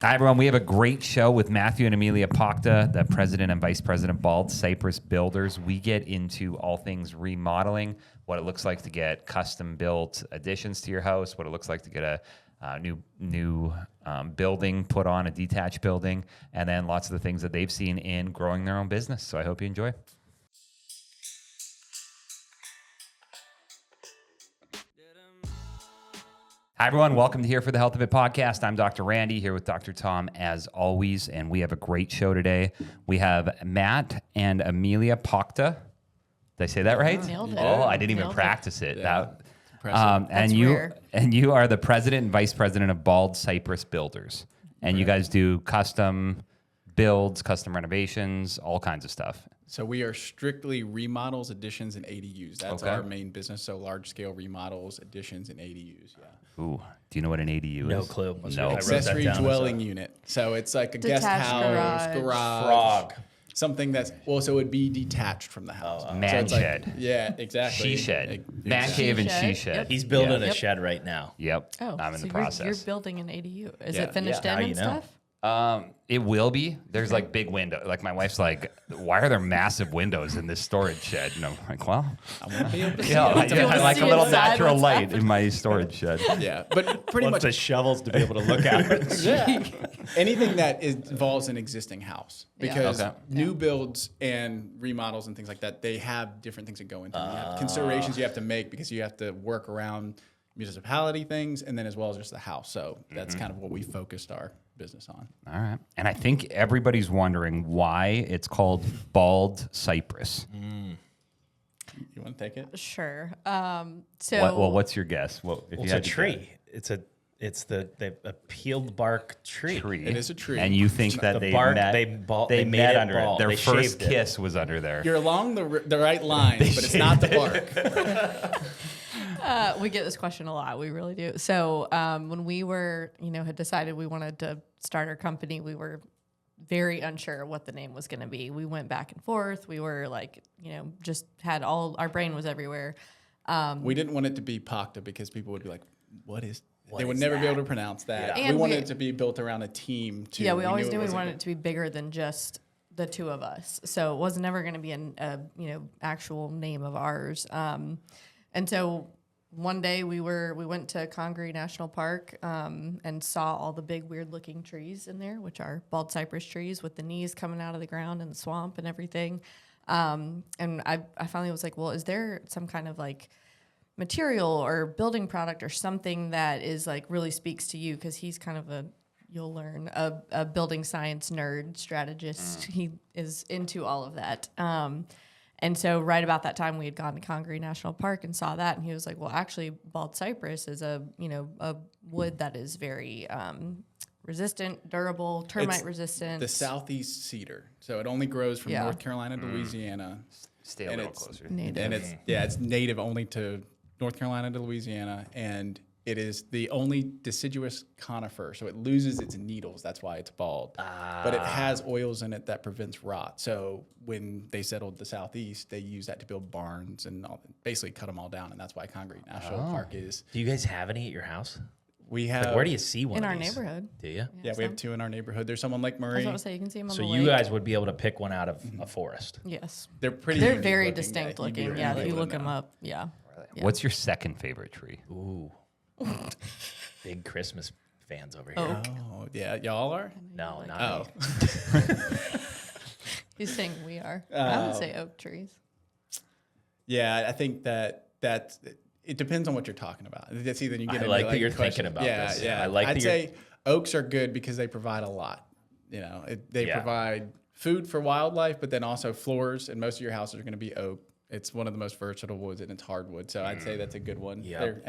Hi, everyone. We have a great show with Matthew and Amelia Pocta, the president and vice president of Bald Cypress Builders. We get into all things remodeling, what it looks like to get custom-built additions to your house, what it looks like to get a new building put on, a detached building, and then lots of the things that they've seen in growing their own business. So I hope you enjoy. Hi, everyone. Welcome to Here for the Health of It podcast. I'm Dr. Randy here with Dr. Tom, as always, and we have a great show today. We have Matt and Amelia Pocta. Did I say that right? Nailed it. Oh, I didn't even practice it. Yeah. And you are the president and vice president of Bald Cypress Builders, and you guys do custom builds, custom renovations, all kinds of stuff. So we are strictly remodels, additions, and ADUs. That's our main business. So large-scale remodels, additions, and ADUs. Yeah. Ooh, do you know what an ADU is? No clue. No. Accessory dwelling unit. So it's like a guest house, garage, frog. Something that's so it would be detached from the house. Man so it's shed. Like, yeah, exactly. She shed. Man cave and she shed. Yep. He's building a shed right now. Yep. Oh, I'm in so the process. You're building an ADU. Is Yeah. it finished Yeah, in how and you know? stuff? It will be. There's like big window. Like my wife's like, why are there massive windows in this storage shed? And I'm like, well, I want to be able to see yeah, it. I like a little inside natural what's light in my storage shed. Yeah, but pretty Wants much the shovels to be able to look at it. yeah. Anything that involves an existing house, because Okay. new builds and remodels and things like that, they have different things that go into them. You have considerations you have to make because you have to work around municipality things and then as well as just the house. So that's kind of what we focused our business on. All right. And I think everybody's wondering why it's called Bald Cypress. You want to take it? Sure. So What's your guess? Well, if It's you a had to tree. It's a peeled bark tree. guess. Tree. It is a tree. And you think that The they bark, met, they met made it under it. bald. Their They first shaved it. kiss was under there. You're along the right lines, but it's not the bark. we get this question a lot. We really do. So when we were, had decided we wanted to start our company, we were very unsure what the name was going to be. We went back and forth. We were like, just had our brain was everywhere. We didn't want it to be Pocta because people would be like, what is they would is never be that? able to pronounce that. Yeah. We And wanted we- it to be built around a team too. Yeah, we always knew we wasn't wanted it to be bigger than just the two of us. So it was never going to be a actual name of ours. And so one day we went to Congaree National Park and saw all the big weird looking trees in there, which are bald cypress trees with the knees coming out of the ground and the swamp and everything. And I finally was like, well, is there some kind of like material or building product or something that is like really speaks to you? Because he's kind of you'll learn, a building science nerd strategist. He is into all of that. And so right about that time we had gone to Congaree National Park and saw that. And he was like, well, actually bald cypress is a wood that is very resistant, durable, termite resistant. the southeast cedar. So it only grows from Yeah. North Carolina to Louisiana. Stay a and little it's closer. native. And it's native only to North Carolina to Louisiana, and it is the only deciduous conifer, so it loses its needles. That's why it's bald. But it has oils in it that prevents rot. So when they settled the southeast, they used that to build barns and basically cut them all down, and that's why Congaree National Park is. Do you guys have any at your house? We have. Like, where do you see one in of our these? neighborhood. Do you? Yeah, we have two in our neighborhood. There's some on Lake I was Murray. about to say, you can see them on So the you lake. guys would be able to pick one out of a forest. Yes. They're pretty. They're unique very looking, distinct yeah. You'd be looking. really Yeah, if able you to look them know. up. Yeah. Yeah. What's your second favorite tree? Ooh. Big Christmas fans over here. Oh yeah, y'all are. No, Like not Oh, me. He's saying we are. I would say oak trees. yeah. I think that's. It depends on what you're talking about. That's either you get I into, like that you're questions- thinking about yeah, this. Yeah, I like I'd that you're- say oaks are good because they provide a lot. They Yeah. provide food for wildlife, but then also floors. And most of your houses are going to be oak. It's one of the most versatile woods, and it's hardwood. So I'd say that's a good one. Yep.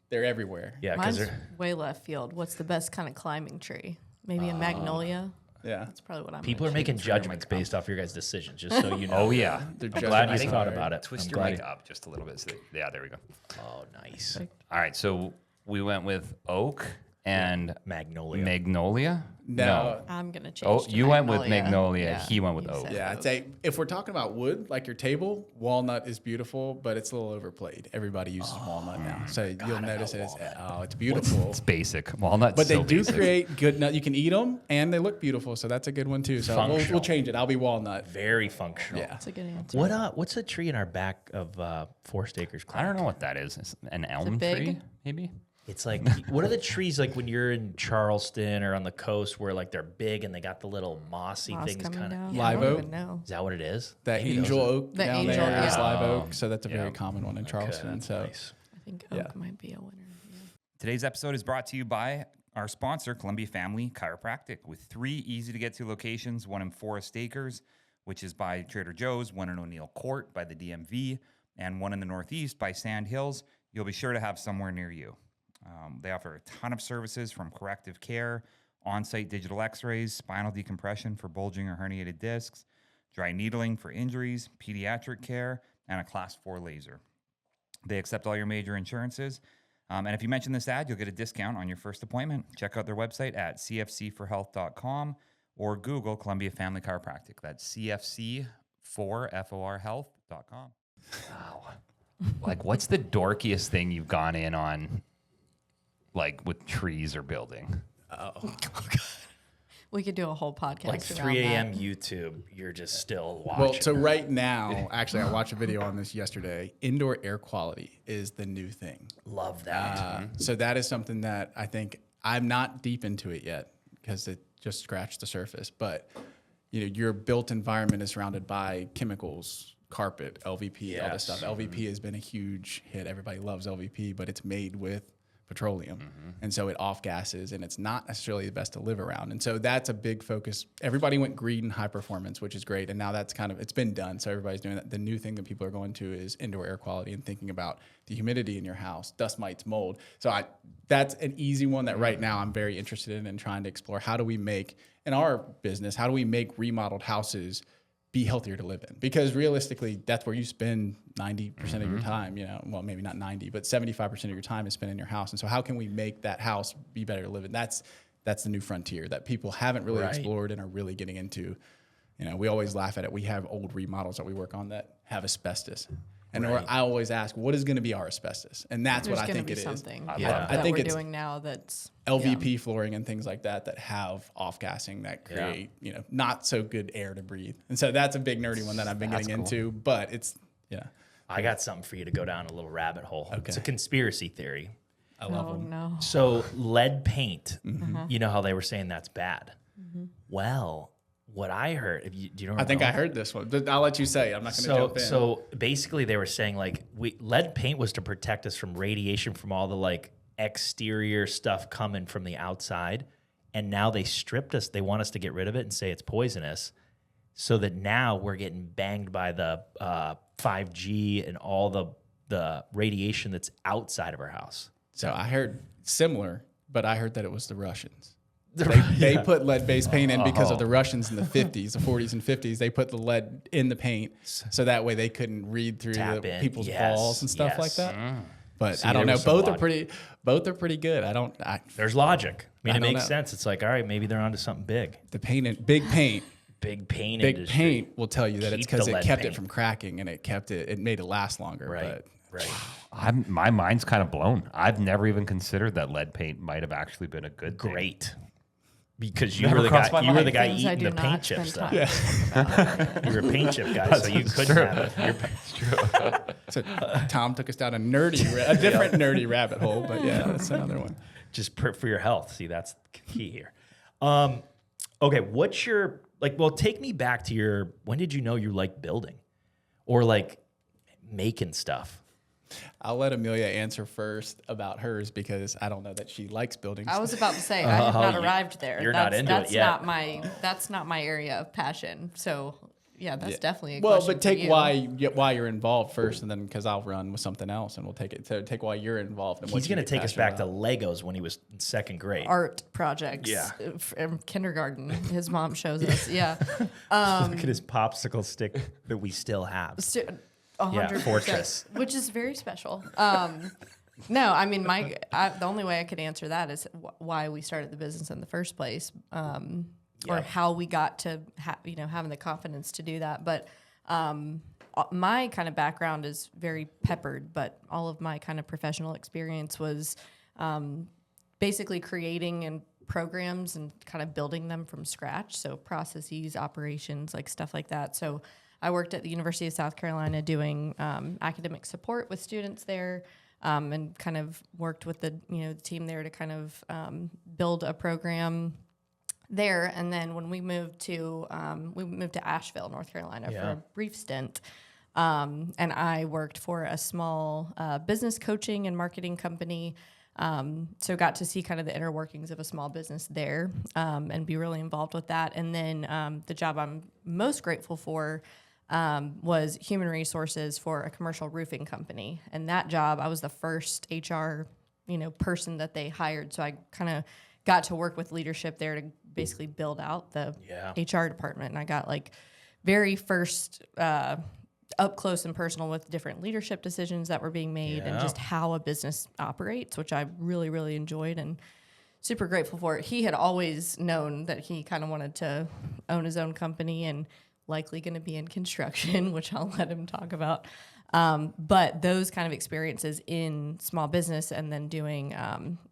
They're everywhere. Yeah, because Mine's way left field. What's the best kind of climbing tree? Maybe a magnolia. Yeah. That's probably what I'm. people are gonna making shoot. judgments based off your guys' decisions, just so you know. Oh, yeah. They're I'm glad you just thought right. about it. Twist I'm your glad mic you- up just a little bit. Yeah, there we go. Oh, nice. All right, so we went with oak and Magnolia. magnolia. No. I'm gonna change. Oh, to you went with Magnolia. Magnolia. Yeah, He went with you oak. said Yeah, I'd say if we're talking about wood, like your table, walnut is beautiful, but it's a little overplayed. Everybody uses walnut now, so you'll notice it's beautiful. It's basic. Walnut's But they so do basic. create good nut. You can eat them, and they look beautiful, so that's a good one too. So we'll Functional. change it. I'll be walnut. Very functional. Yeah. That's a good answer. What's a tree in our back of Forest Acres? I don't know what that is. It's an elm big? tree, maybe? It's like, what are the trees like when you're in Charleston or on the coast where like they're big and they got the little mossy Moss things coming kind of. down? Live I don't oak? even know. Is that what it is? That Maybe angel those are- oak The down angel, there is yeah. live oak, so that's a very Yeah. common one in Charleston. that's So nice. I think Yeah. oak might be a winner. Yeah. Today's episode is brought to you by our sponsor, Columbia Family Chiropractic, with 3 easy-to-get-to locations, one in Forest Acres, which is by Trader Joe's, one in O'Neill Court by the DMV, and one in the Northeast by Sand Hills. You'll be sure to have somewhere near you. They offer a ton of services from corrective care, on-site digital x-rays, spinal decompression for bulging or herniated discs, dry needling for injuries, pediatric care, and a Class 4 laser. They accept all your major insurances. And if you mention this ad, you'll get a discount on your first appointment. Check out their website at cfc4health.com or Google Columbia Family Chiropractic. That's cfc4health.com. Wow. Like, what's the dorkiest thing you've gone in on, like, with trees or building? We could do a whole podcast. Like around 3 a.m. that. YouTube, you're just still watching. well, so right now, actually, I watched a video on this yesterday. Indoor air quality is the new thing. Love that. So that is something that I think I'm not deep into it yet because it just scratched the surface. But your built environment is surrounded by chemicals, carpet, LVP, all this Yes. stuff. LVP has been a huge hit. Everybody loves LVP, but it's made with petroleum, and so it off gases, and it's not necessarily the best to live around. And so that's a big focus. Everybody went green, high performance, which is great, and now that's it's been done. So everybody's doing that. The new thing that people are going to is indoor air quality and thinking about the humidity in your house, dust mites, mold. So that's an easy one that right now I'm very interested in and trying to explore. How do we make in our business? How do we make remodeled houses be healthier to live in? Because realistically, that's where you spend 90% of your time, well, maybe not 90, but 75% of your time is spent in your house. And so how can we make that house be better to live in? That's the new frontier that people haven't really explored and are really getting into. We always laugh at it. We have old remodels that we work on that have asbestos. And I always ask, what is going to be our asbestos? And that's There's what I gonna think be it is. something. Yeah. That I think we're it's doing now. That's LVP flooring and things like that have off-gassing that create, not so good air to breathe. And so that's a big nerdy one that I've been getting into, but it's, I got something for you to go down a little rabbit hole. Okay. It's a conspiracy theory. I love Oh them. no. So lead paint, you know how they were saying that's bad. Well, what I heard, do you know? I think I heard this one. I'll let you say. I'm not going to jump in. So basically, they were saying like lead paint was to protect us from radiation from all the like exterior stuff coming from the outside, and now they stripped us. They want us to get rid of it and say it's poisonous, so that now we're getting banged by the 5G and all the radiation that's outside of our house. So I heard similar, but I heard that it was the Russians. They put lead-based paint in because of the Russians in the 50s, the 40s and 50s. They put the lead in the paint so that way they couldn't read through Tap in. people's Yes, balls and stuff like yes. that. But See, I don't there know. was some Both are pretty good. There's logic. I mean, I it don't makes know. sense. It's like, all right, maybe they're onto something big. the paint, big paint, Big paint big industry. paint will tell you that it's Keep the because it lead kept paint. it from cracking and it made it last longer. Right. But Right. My mind's kind of blown. I've never even considered that lead paint might have actually been a good thing. Great. Because you Never were the crossed guy. my You were the mind. guy Things I eating do the not paint chip spend stuff. You were a paint chip guy, so you couldn't have it. so Tom took us down a different nerdy rabbit hole. But yeah, that's another one. Just for your health. See, that's key here. Okay, what's your well? Take me back to when did you know you liked building, or like making stuff? I'll let Amelia answer first about hers because I don't know that she likes buildings. I was about to say I have not arrived there. you're not into it that's yet. That's not my area of passion. So yeah, that's definitely a well, question. but take for you. why you're involved first, and then because I'll run with something else, and we'll take it. So take why you're involved. And He's going to take us back to Legos when he was in second grade. art projects. Yeah. From kindergarten. His mom shows us. Yeah. Look at his popsicle stick that we still have. 100%, Fortress. which is very special. No, I mean, the only way I could answer that is why we started the business in the first place, or how we got to having the confidence to do that. But my kind of background is very peppered, but all of my kind of professional experience was basically creating and programs and kind of building them from scratch. So processes, operations, like stuff like that. So I worked at the University of South Carolina doing academic support with students there, and kind of worked with the team there to kind of build a program there. And then when we moved to Asheville, North Carolina for a brief stint, and I worked for a small business coaching and marketing company. So got to see kind of the inner workings of a small business there, and be really involved with that. And then the job I'm most grateful for was human resources for a commercial roofing company. And that job, I was the first HR, person that they hired. So I kind of got to work with leadership there to basically build out the HR department. And I got like very first up close and personal with different leadership decisions that were being made and just how a business operates, which I really, really enjoyed and super grateful for. He had always known that he kind of wanted to own his own company and likely going to be in construction, which I'll let him talk about. But those kind of experiences in small business and then doing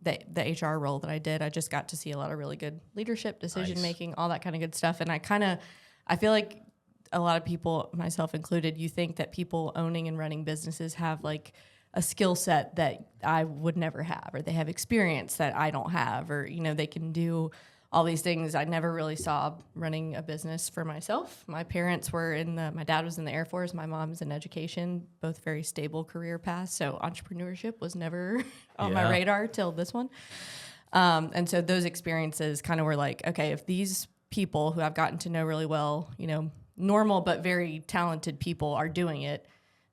the HR role that I did, I just got to see a lot of really good leadership, decision making, all that kind of good stuff. And I feel like a lot of people, myself included, you think that people owning and running businesses have like a skill set that I would never have, or they have experience that I don't have, or, they can do all these things. I never really saw running a business for myself. My parents were my dad was in the Air Force, my mom's in education, both very stable career paths. So entrepreneurship was never on my radar till this one. And so those experiences kind of were like, okay, if these people who I've gotten to know really well, normal but very talented people are doing it,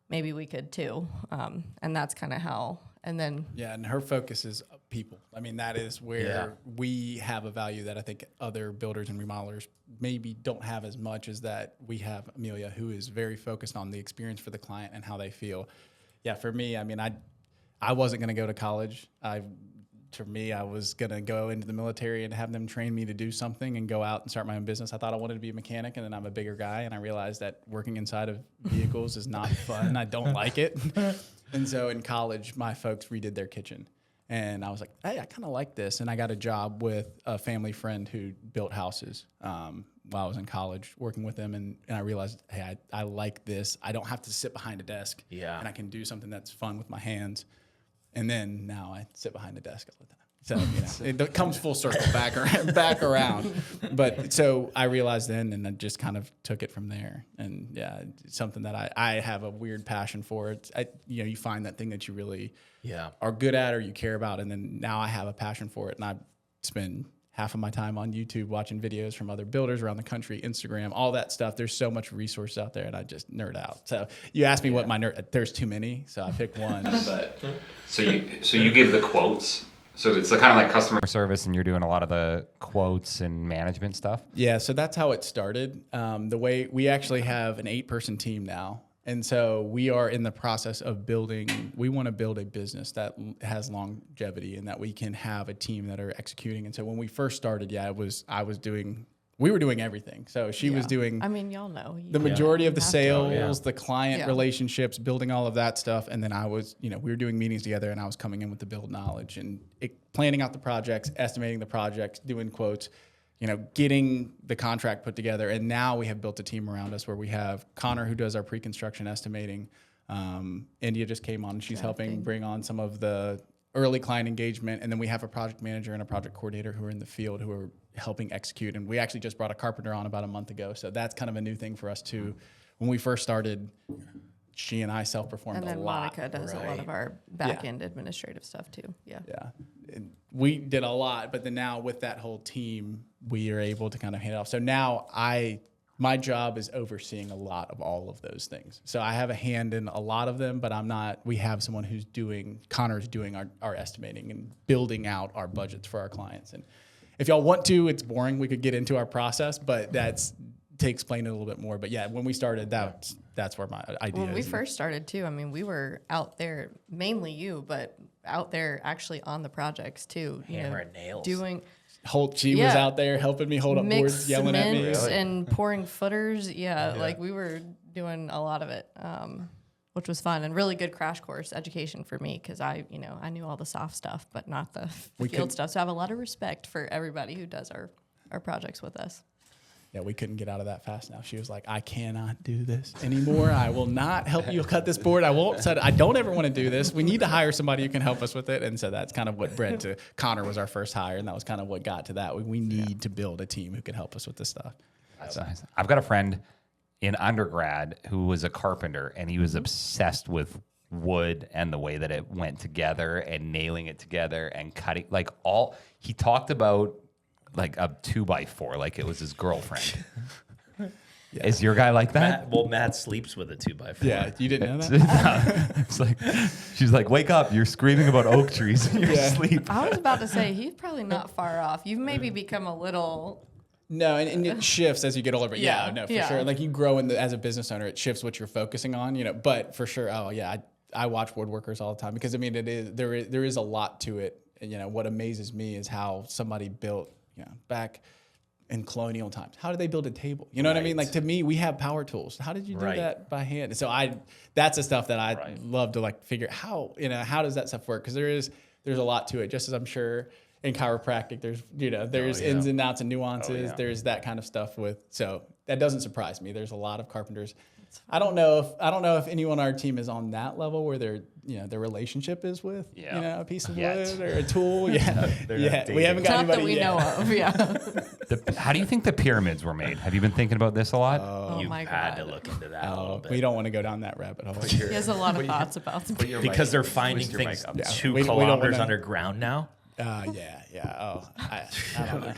maybe we could too. And that's kind of how. And then and her focus is people. I mean, that is where we have a value that I think other builders and remodelers maybe don't have as much as that we have Amelia, who is very focused on the experience for the client and how they feel. Yeah, for me, I mean, I wasn't going to go to college. For me, I was going to go into the military and have them train me to do something and go out and start my own business. I thought I wanted to be a mechanic, and then I'm a bigger guy, and I realized that working inside of vehicles is not fun. I don't like it. And so in college, my folks redid their kitchen. And I was like, hey, I kind of like this. And I got a job with a family friend who built houses while I was in college, working with them. And I realized, hey, I like this. I don't have to sit behind a desk. Yeah. And I can do something that's fun with my hands. And then now I sit behind a desk all the time. So it comes full circle back around. But so I realized then, and I just kind of took it from there. And it's something that I have a weird passion for. It's you find that thing that you really are good at or you care about, and then now I have a passion for it, and I spend half of my time on YouTube watching videos from other builders around the country, Instagram, all that stuff. There's so much resource out there, and I just nerd out. So you asked me what my nerd. There's too many, so I picked one. But so you give the quotes. So it's kind of like customer service, and you're doing a lot of the quotes and management stuff. Yeah, so that's how it started. The way we actually have an 8-person team now. And so we are in the process of we want to build a business that has longevity and that we can have a team that are executing. And so when we first started, we were doing everything. So she was doing, I mean, y'all know the majority of the sales, the client relationships, building all of that stuff. And then I was, we were doing meetings together, and I was coming in with the build knowledge and planning out the projects, estimating the projects, doing quotes, getting the contract put together. And now we have built a team around us where we have Connor, who does our pre-construction estimating. India just came on, and she's helping bring on some of the early client engagement. And then we have a project manager and a project coordinator who are in the field who are helping execute. And we actually just brought a carpenter on about a month ago. So that's kind of a new thing for us too. When we first started, she and I self-performed a lot. And then Monica does a lot of our back-end administrative stuff too. Yeah. And we did a lot, but then now with that whole team, we are able to kind of hand it off. So now my job is overseeing a lot of all of those things. So I have a hand in a lot of them, but we have someone Connor's doing our estimating and building out our budgets for our clients. And if y'all want to, it's boring. We could get into our process, but to explain it a little bit more. But yeah, when we started, that's where my idea is. When we first started too, I mean, we were out there, mainly you, but out there actually on the projects too. Hammering nails. Doing She was Yeah. out there helping me hold up mixed boards, yelling at me. cement and pouring footers. Yeah, like we were doing a lot of it, which was fun and really good crash course education for me because I knew all the soft stuff, but not the field stuff. So I have a lot of respect for everybody who does our projects with us. Yeah, we couldn't get out of that fast enough. She was like, I cannot do this anymore. I will not help you cut this board. I won't. Said, I don't ever want to do this. We need to hire somebody who can help us with it. And so that's kind of what bred to Connor was our first hire. And that was kind of what got to that. We need to build a team who can help us with this stuff. That's nice. I've got a friend in undergrad who was a carpenter, and he was obsessed with wood and the way that it went together and nailing it together and cutting he talked about like a 2x4 like it was his girlfriend. Is your guy like that? Matt sleeps with a 2x4. Yeah, you didn't know that? It's like she's like, wake up! You're screaming about oak trees in your sleep. I was about to say he's probably not far off. You've maybe become a little. No, and it shifts as you get older. But yeah, no, for Yeah. sure. Like you grow as a business owner, it shifts what you're focusing on. But for sure, I watch woodworkers all the time because there is a lot to it. And, what amazes me is how somebody built back in colonial times. How did they build a table? You know what I mean? Like to me, we have power tools. How did you do that by hand? So that's the stuff that I love to figure out how does that stuff work? Because there's a lot to it. Just as I'm sure in chiropractic, there's ins and outs and nuances. There's that kind of stuff so that doesn't surprise me. There's a lot of carpenters. I don't know if anyone on our team is on that level where their relationship is with a piece of wood or a tool. We haven't got Not anybody that we yet. know of. Yeah. How do you think the pyramids were made? Have you been thinking about this a lot? Oh You've my had God. to look into that a little bit. We don't want to go down that rabbit hole. He has a lot of thoughts about them. Because they're finding things Yeah. 2 We don't kilometers wanna- underground now. Yeah. Oh, I don't know.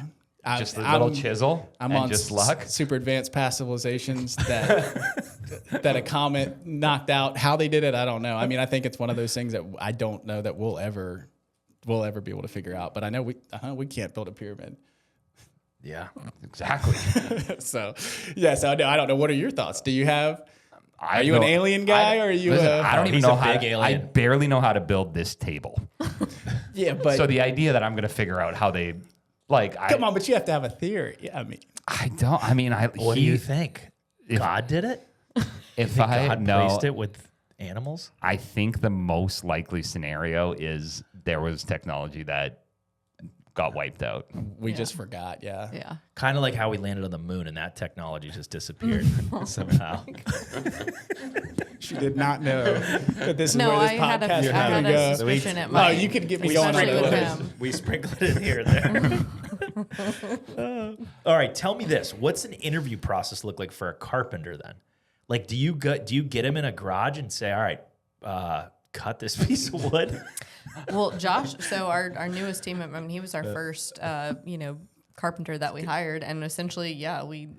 Just a little chisel I'm and on just luck. super advanced past civilizations that a comet knocked out. How they did it, I don't know. I mean, I think it's one of those things that I don't know that we'll ever be able to figure out. But I know we can't build a pyramid. Yeah. Exactly. So I don't know. What are your thoughts? Do you have? Are you know- an alien guy, or are you? Listen, I don't even He's know a how. big I alien. barely know how to build this table. Yeah, but So the idea that I'm going to figure out how they, come on, but you have to have a theory. Yeah, I mean, I don't. I mean, What do you think? God did it? If Think I God know, placed it with animals? I think the most likely scenario is there was technology that got wiped out. we just forgot. Yeah. Yeah. Kind of like how we landed on the moon and that technology just disappeared somehow. She did not know that this is No, where this I had podcast a, is I had going to a go. suspicion it Oh, might. you could get me going on Especially with that. him. We sprinkled it here and there. All right, tell me this. What's an interview process look like for a carpenter then? Like, do you get him in a garage and say, all right, cut this piece of wood? Well, Josh, so our newest team, I mean, he was our first, carpenter that we hired. And essentially,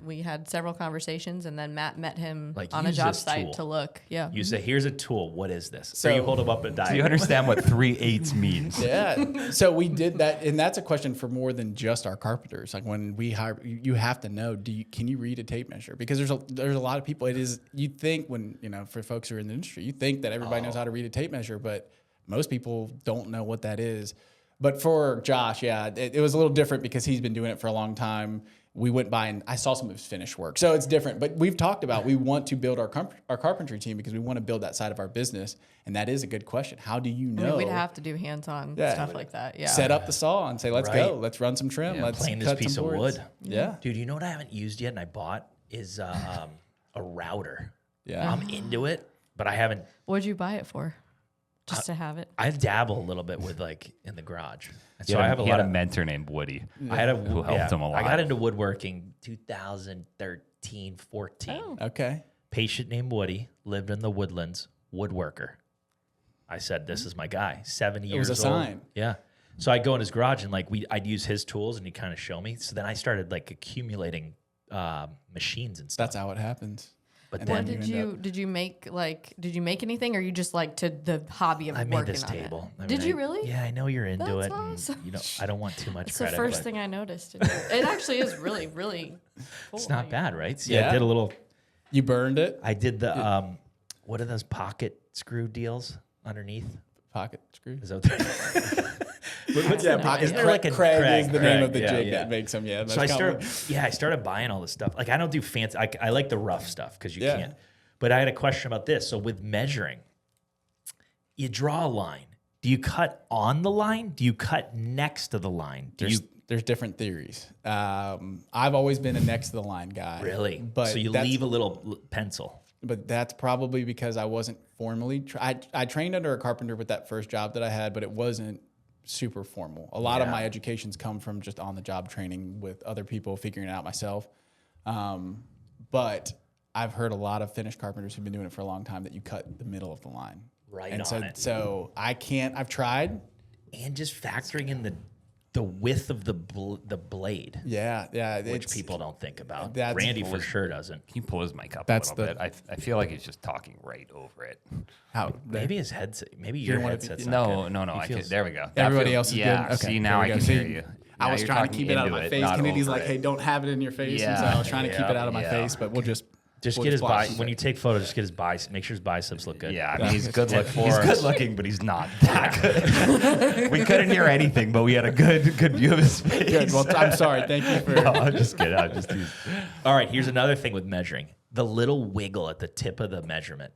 we had several conversations and then Matt met him Like, on a use job this site tool. to look. Yeah. You say, here's a tool. What is this? So So- you hold him up a diagram. Do you understand what 3/8 means? Yeah. So we did that, and that's a question for more than just our carpenters. Like when we hire, you have to know: can you read a tape measure? Because there's a lot of people. You think when for folks who are in the industry, you think that everybody knows how to read a tape measure, but most people don't know what that is. But for Josh, it was a little different because he's been doing it for a long time. We went by and I saw some of his finished work. So it's different. But we've talked about we want to build our carpentry team because we want to build that side of our business. And that is a good question. How do you I know? mean, we'd have to do hands-on stuff like that. Yeah. Set up the saw and say, let's go. Let's run some trim. Let's Plane this cut piece some of boards. wood. Yeah. Dude, you know what I haven't used yet and I bought is a router. Yeah. I'm into it, but I haven't. What'd you buy it for? Just to have it? I dabble a little bit with in the garage. And He so had I have a he lot had of a mentor named Woody. I had a who helped him a lot. I got into woodworking 2013, 14. Oh. Okay. Patient named Woody, lived in the woodlands, woodworker. I said, this is my guy, 70 It years was a old. sign. Yeah. So I'd go in his garage and I'd use his tools and he'd kind of show me. So then I started accumulating machines and stuff. That's how it happens. But And What then then did you make anything or you just to the hobby of I working made this on table. it? I Did mean, you really? Yeah, I know you're into That's it. and, awesome. I don't want too much It's the credit. first but thing I noticed. It actually is really, really cool. It's not bad, right? So Yeah. I did a little. You burned it? I did the what are those pocket screw deals underneath? Pocket screws. Is that what's Yeah, the- pocket. isn't there like a Craig is the name of the yeah, jig yeah. that makes them. Yeah. So I most common. started buying all this stuff. Like I don't do fancy. I like the rough stuff because you Yeah. can't. But I had a question about this. So with measuring, you draw a line. Do you cut on the line? Do you cut next to the line? There's different theories. I've always been a next to the line guy. Really? But So you that's- leave a little pencil. But that's probably because I wasn't formally. I trained under a carpenter with that first job that I had, but it wasn't super formal. A lot of Yeah. my educations come from just on the job training with other people, figuring it out myself. But I've heard a lot of finished carpenters who've been doing it for a long time that you cut the middle of the line. Right and on so, it. So I can't. I've tried. And just factoring in the width of the blade, Yeah, yeah. which people don't think about. that's- Randy for sure doesn't. Can you pull his mic up That's a little bit? I feel like he's just talking right over it. How Maybe his headset. Maybe your wanna be- headset's not No, good. no, no. He I feels- can, there we go. That Everybody feels- else is yeah, good. Okay, see, there now we I go. can See, hear you. I Now was you're trying to talking keep it out of into my it, face. not Kennedy's over like, it. "Hey, don't have it in your face." And so Yeah. I was trying to keep it out of my Yeah. face, but we'll just Just get his watch biceps. it. When you take photos, just get his biceps. Make sure his biceps look good. Yeah, I mean, he's good. He's for good us. looking, but he's not that good. We couldn't hear anything, but we had a good view of his face. Good. Well, I'm sorry. Thank you for. No, I'm just kidding. I'm just teasing. All right, here's another thing with measuring. The little wiggle at the tip of the measurement,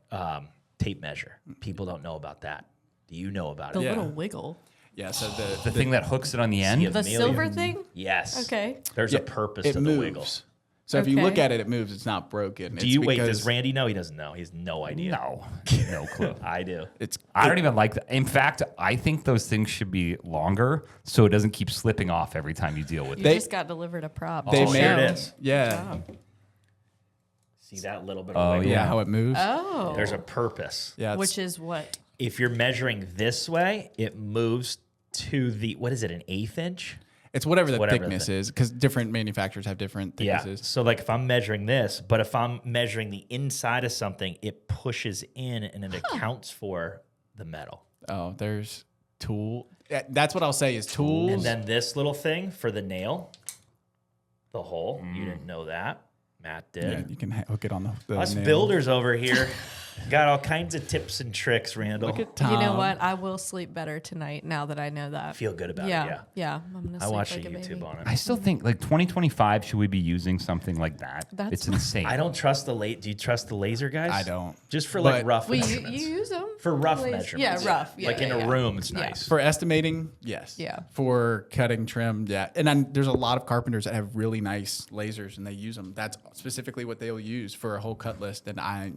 tape measure. People don't know about that. Do you know about The it? Yeah. little wiggle. Yeah. So The thing that hooks it on the end. See, The Amelia. silver thing? Yes. Okay. There's a purpose to the wiggle. So if you look Okay. at it, it moves. It's not broken. Do you wait? Does Randy know? He doesn't know. He has no idea. No, no clue. I do. It's. I don't even like that. In fact, I think those things should be longer so it doesn't keep slipping off every time you deal with You it. just got delivered a prop. They Oh, made there it it. is. Yeah. See that little bit Oh, of wiggle? Yeah. How it moves. Oh. There's a purpose. Yeah. Which is what? If you're measuring this way, it moves to the, what is it, an 1/8 inch? It's whatever the whatever the thickness thing. is, because different manufacturers have different Yeah. thicknesses. So like if I'm measuring this, but if I'm measuring the inside of something, it pushes in and it accounts for the metal. Oh, there's tool. Yeah, that's what I'll say is tools. And then this little thing for the nail, the hole. You didn't know that. Matt did. yeah, you can hook it on the Us nail. builders over here got all kinds of tips and tricks, Randall. Look at Tom. You know what? I will sleep better tonight now that I know that. Feel good about yeah. it, yeah. Yeah. I'm gonna I sleep watched like a YouTube baby. on it. I still think like 2025, should we be using something like that? That's It's fine. insane. I don't trust the late. Do you trust the laser guys? I don't. Just for like But- rough Well, you measurements. use them For rough Laser- measurements. Yeah, rough. Yeah, like in yeah, a yeah. room, it's Yeah. nice. For estimating, yes. Yeah. For cutting, trim, yeah. And then there's a lot of carpenters that have really nice lasers and they use them. That's specifically what they'll use for a whole cut list. And I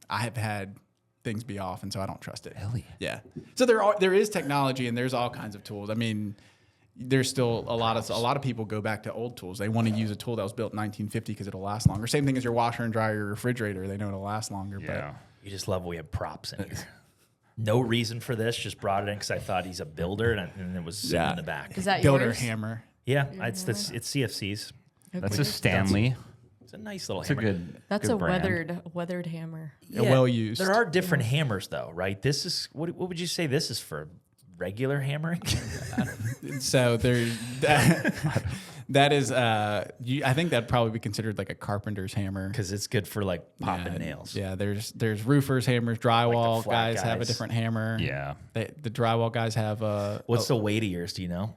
have had things be off, and so I don't trust it. Really? Yeah. So there is technology and there's all kinds of tools. I mean, there's still a lot of people go back to old tools. They want to use a tool that was built in 1950 because it'll last longer. Same thing as your washer and dryer, your refrigerator. They know it'll last longer. Yeah. You just love we have props in here. No reason for this. Just brought it in because I thought he's a builder, and it was sitting Yeah. in the back. Is that But builder yours? hammer. Yeah, it's CFCs. That's a Stanley. It's a nice little It's a hammer. good. That's good a brand. weathered hammer. Yeah, well used. There are different hammers, though, right? This is what would you say this is for? Regular hammering? So there, that is, I think that'd probably be considered like a carpenter's hammer. Because it's good for like popping Yeah, nails. Yeah, there's roofers hammers, drywall flat guys have a guys. different hammer. Yeah. The drywall guys have a. What's the weight of yours? Do you know?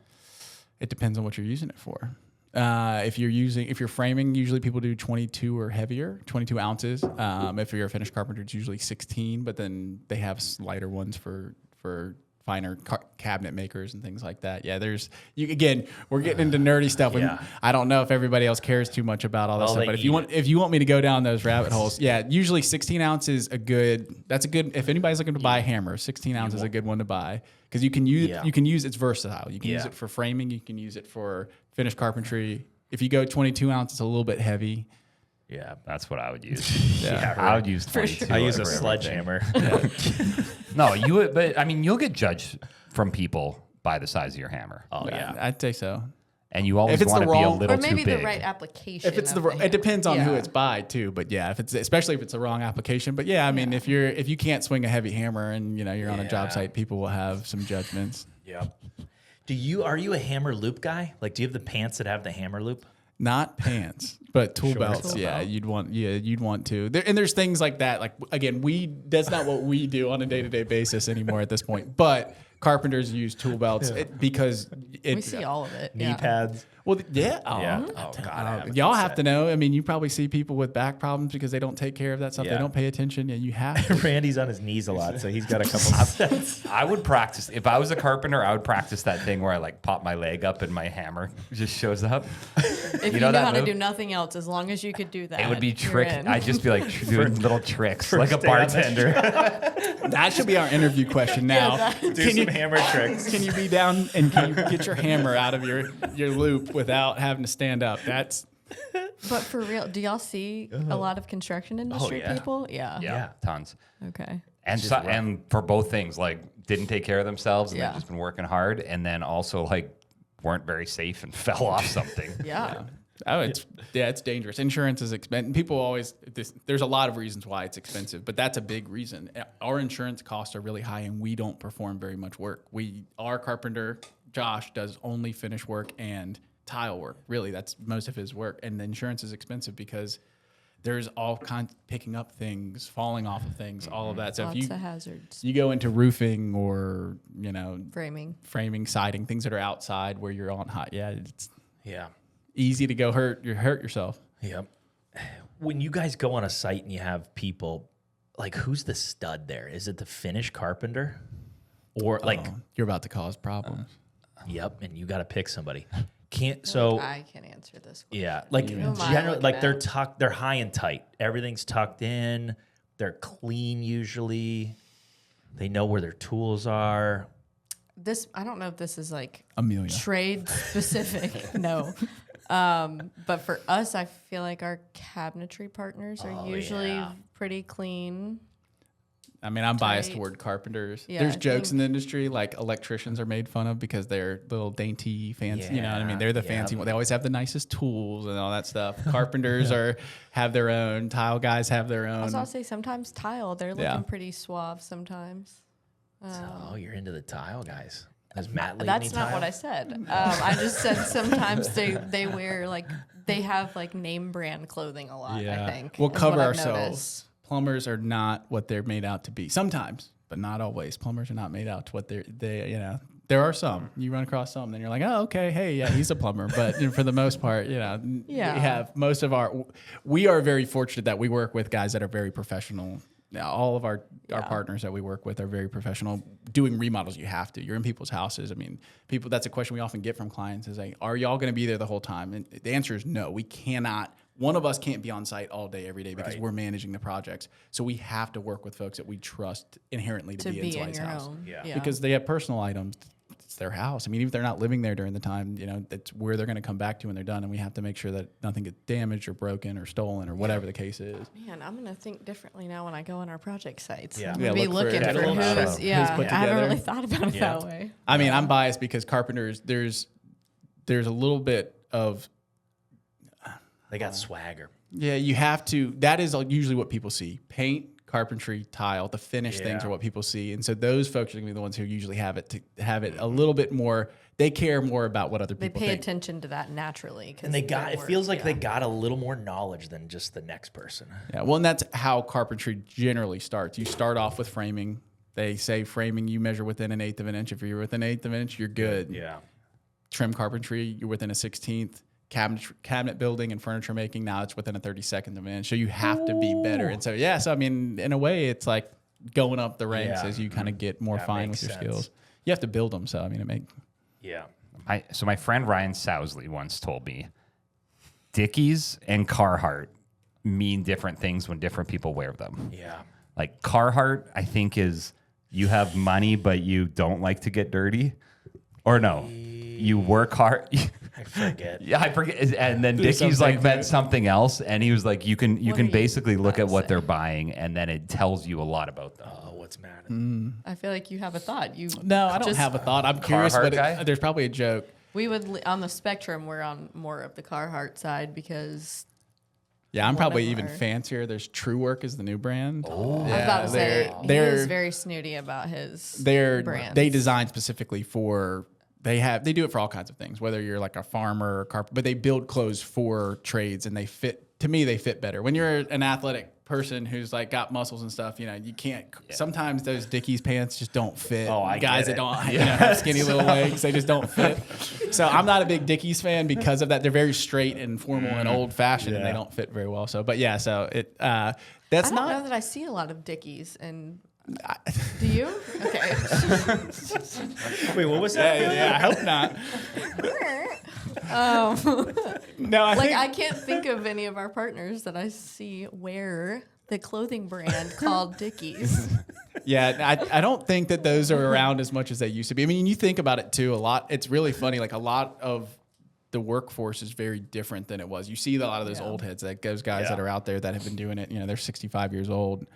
It depends on what you're using it for. If you're framing, usually people do 22 or heavier, 22 ounces. If you're a finished carpenter, it's usually 16, but then they have lighter ones for finer cabinet makers and things like that. Yeah, again, we're getting into nerdy stuff. Yeah. And I don't know if everybody else cares too much about all this Well, stuff, they but eat if you want me to go down those rabbit holes, yeah, usually 16 ounces that's a good, if anybody's looking to buy a hammer, 16 ounces is a good one to buy. Because you can use it's versatile. You can use Yeah. it for framing. You can use it for finished carpentry. If you go 22 ounces, it's a little bit heavy. Yeah. That's what I would use. Yeah, I would use 22. I use a for everything. sledgehammer. No, you would, but I mean, you'll get judged from people by the size of your hammer. Oh yeah. I'd say so. And you always If it's want the to be a wrong- little Or maybe too big. the right application. If it's of it depends on who Yeah. it's by too. But yeah, especially if it's the wrong application. But yeah, I mean, if you can't swing a heavy hammer and you're on a job Yeah. site, people will have some judgments. Yeah. Are you a hammer loop guy? Like, do you have the pants that have the hammer loop? Not pants, but tool Shorts. belts. Tool Yeah, belt. you'd want to. And there's things like that. Like again, that's not what we do on a day-to-day basis anymore at this point. But carpenters use tool belts because We see all of it. Knee yeah. pads. Well, yeah. Oh, Yeah. oh, Oh, God, I haven't y'all been have set. to know. I mean, you probably see people with back problems because they don't take care of that stuff. They Yeah. don't pay attention. Yeah, you have to. Randy's on his knees a lot, so he's got a couple sets. I would practice if I was a carpenter. I would practice that thing where I like pop my leg up and my hammer just shows up. If you know know that how to move? do nothing else, as long as you could do that, It would be you're trick. in. I'd just be like doing little tricks like a day on the bartender. That should be our interview question now. Do some hammer tricks. Can you be down and can you get your hammer out of your loop without having to stand up? That's But for real, do y'all see a lot of construction industry yeah. people? Yeah. Yeah, tons. Okay. And just so, rough. and for both things, like didn't take care of themselves and Yeah. they've just been working hard, and then also like weren't very safe and fell off something. Yeah. it's dangerous. Insurance is expensive. People always there's a lot of reasons why it's expensive, but that's a big reason. Our insurance costs are really high, and we don't perform very much work. Our carpenter Josh does only finish work and tile work. Really, that's most of his work, and the insurance is expensive because there's all kinds picking up things, falling off of things, all of that. So Lots if of you hazards. you go into roofing or Framing. siding, things that are outside where you're on hot, it's Yeah. easy to go hurt yourself. Yep. When you guys go on a site and you have people, like who's the stud there? Is it the Finnish carpenter? Or like, You're about to cause problems. yep, and you got to pick somebody. So I can answer this question. yeah, like Who am I generally, looking like they're at? tucked, they're high and tight. Everything's tucked in. They're clean usually. They know where their tools are. I don't know if this is like Amelia. trade specific. No. But for us, I feel like our cabinetry partners are usually yeah. pretty clean. I mean, I'm biased Tight. toward carpenters. Yeah, There's I jokes in think- the industry, like electricians are made fun of because they're little dainty, fancy. You know what I mean? They're the Yeah, fancy yeah. one. They always have the nicest tools and all that stuff. Carpenters have their own. Tile guys have their I was own. about to say sometimes tile, they're Yeah. looking pretty suave sometimes. Oh, you're into the tile guys. Does Matt leave That's any not tile? what I said. I just said sometimes they wear like they have like name brand clothing a lot. I think We'll is cover what I've ourselves. noticed. Plumbers are not what they're made out to be. Sometimes, but not always. Plumbers are not made out to what there are some. You run across some, then you're like, oh, okay, hey, yeah, he's a plumber. But for the most part, Yeah. we have most of we are very fortunate that we work with guys that are very professional. Now, all of our partners that we work with are very professional. Doing remodels, you have to. You're in people's houses. I mean, that's a question we often get from clients is like, are y'all going to be there the whole time? And the answer is no. We cannot. One of us can't be on site all day, every day because we're managing the projects. So we have to work with folks that we trust inherently to be in in somebody's your house. home. Yeah. Because they have personal items. It's their house. I mean, even if they're not living there during the time, that's where they're going to come back to when they're done. And we have to make sure that nothing gets damaged or broken or stolen or whatever the case is. Man, I'm gonna think differently now when I go on our project sites. Yeah. I'm Yeah, gonna be look for looking it. for Get a little who's. show. Yeah, Who's put I haven't together. really thought about it that way. I mean, I'm biased because carpenters, there's a little bit of, They got swagger. yeah, you have to, that is usually what people see. Paint, carpentry, tile, the finished things Yeah. are what people see. And so those folks are going to be the ones who usually have it a little bit more, they care more about what other They people pay think. attention to that naturally because And it feels like they got a little more knowledge than just the next person. Yeah, well, and that's how carpentry generally starts. You start off with framing. They say framing, you measure within 1/8 of an inch. If you're within 1/8 of an inch, you're good. Yeah. Trim carpentry, you're within a 1/16th. Cabinet building and furniture making, now it's within a 32nd of an inch. So you have to be better. And so, so I mean, in a way, it's like going up the ranks Yeah. as you kind of get more That fine makes with your sense. skills. You have to build them. So, I mean, Yeah. So my friend Ryan Sousley once told me Dickies and Carhartt mean different things when different people wear them. Yeah. Like Carhartt, I think is you have money, but you don't like to get dirty. Or no, you work hard. I forget. Yeah, I forget. And then There's Dickies something like to meant it. something else, and he was like, you can are you basically look at about to what say? they're buying, and then it tells you a lot about them. Oh, what's mad? I feel like you have a thought. no, I don't just- have a thought. I'm curious, Carhartt but guy? there's probably a joke. We would on the spectrum. We're on more of the Carhartt side because Yeah, I'm One probably of even our- fancier. There's True Work is the new brand. Oh, I was about to say he they're is very snooty about his they brands. design specifically for they do it for all kinds of things, whether you're like a farmer or carpenter, but they build clothes for trades and they fit, to me, they fit better. When you're an athletic person who's like got muscles and stuff, you know, you can't, sometimes those Dickies pants just don't fit. Oh, I Guys get that it. don't you know, have skinny little legs, they just don't fit. So I'm not a big Dickies fan because of that. They're very straight and formal and old fashioned and they don't fit very well. So, but yeah, so it, that's I don't not, know that I see a lot of Dickies, and do you? Okay. Wait, what was that? yeah, I hope not. No, Like I can't think of any of our partners that I see wear the clothing brand called Dickies. Yeah, I don't think that those are around as much as they used to be. I mean, you think about it too, a lot. It's really funny. Like a lot of the workforce is very different than it was. You see a lot of those old heads, like those guys that are out there that have been doing it. You know, they're 65 years old.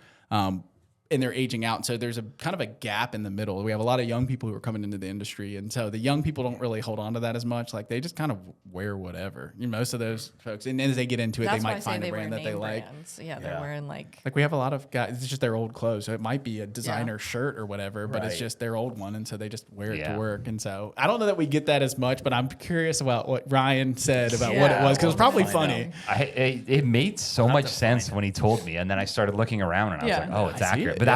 And they're aging out. So there's a kind of a gap in the middle. We have a lot of young people who are coming into the industry. And so the young people don't really hold on to that as much. Like they just kind of wear whatever. You know, most of those folks, and as they get into it, That's they why I might say find a they wear brand that they name like. brands. Yeah, they're wearing like Like we have a lot of guys, it's just their old clothes. So it might be a designer shirt or whatever, but it's Right. just their old one. And so they just wear it Yeah. to work. And so I don't know that we get that as much, but I'm curious about what Ryan said about what it was. Cause it was probably funny. It made so much sense when he told me, and then I started looking around, and I was Yeah. like, "Oh, it's I see accurate." it, But yeah.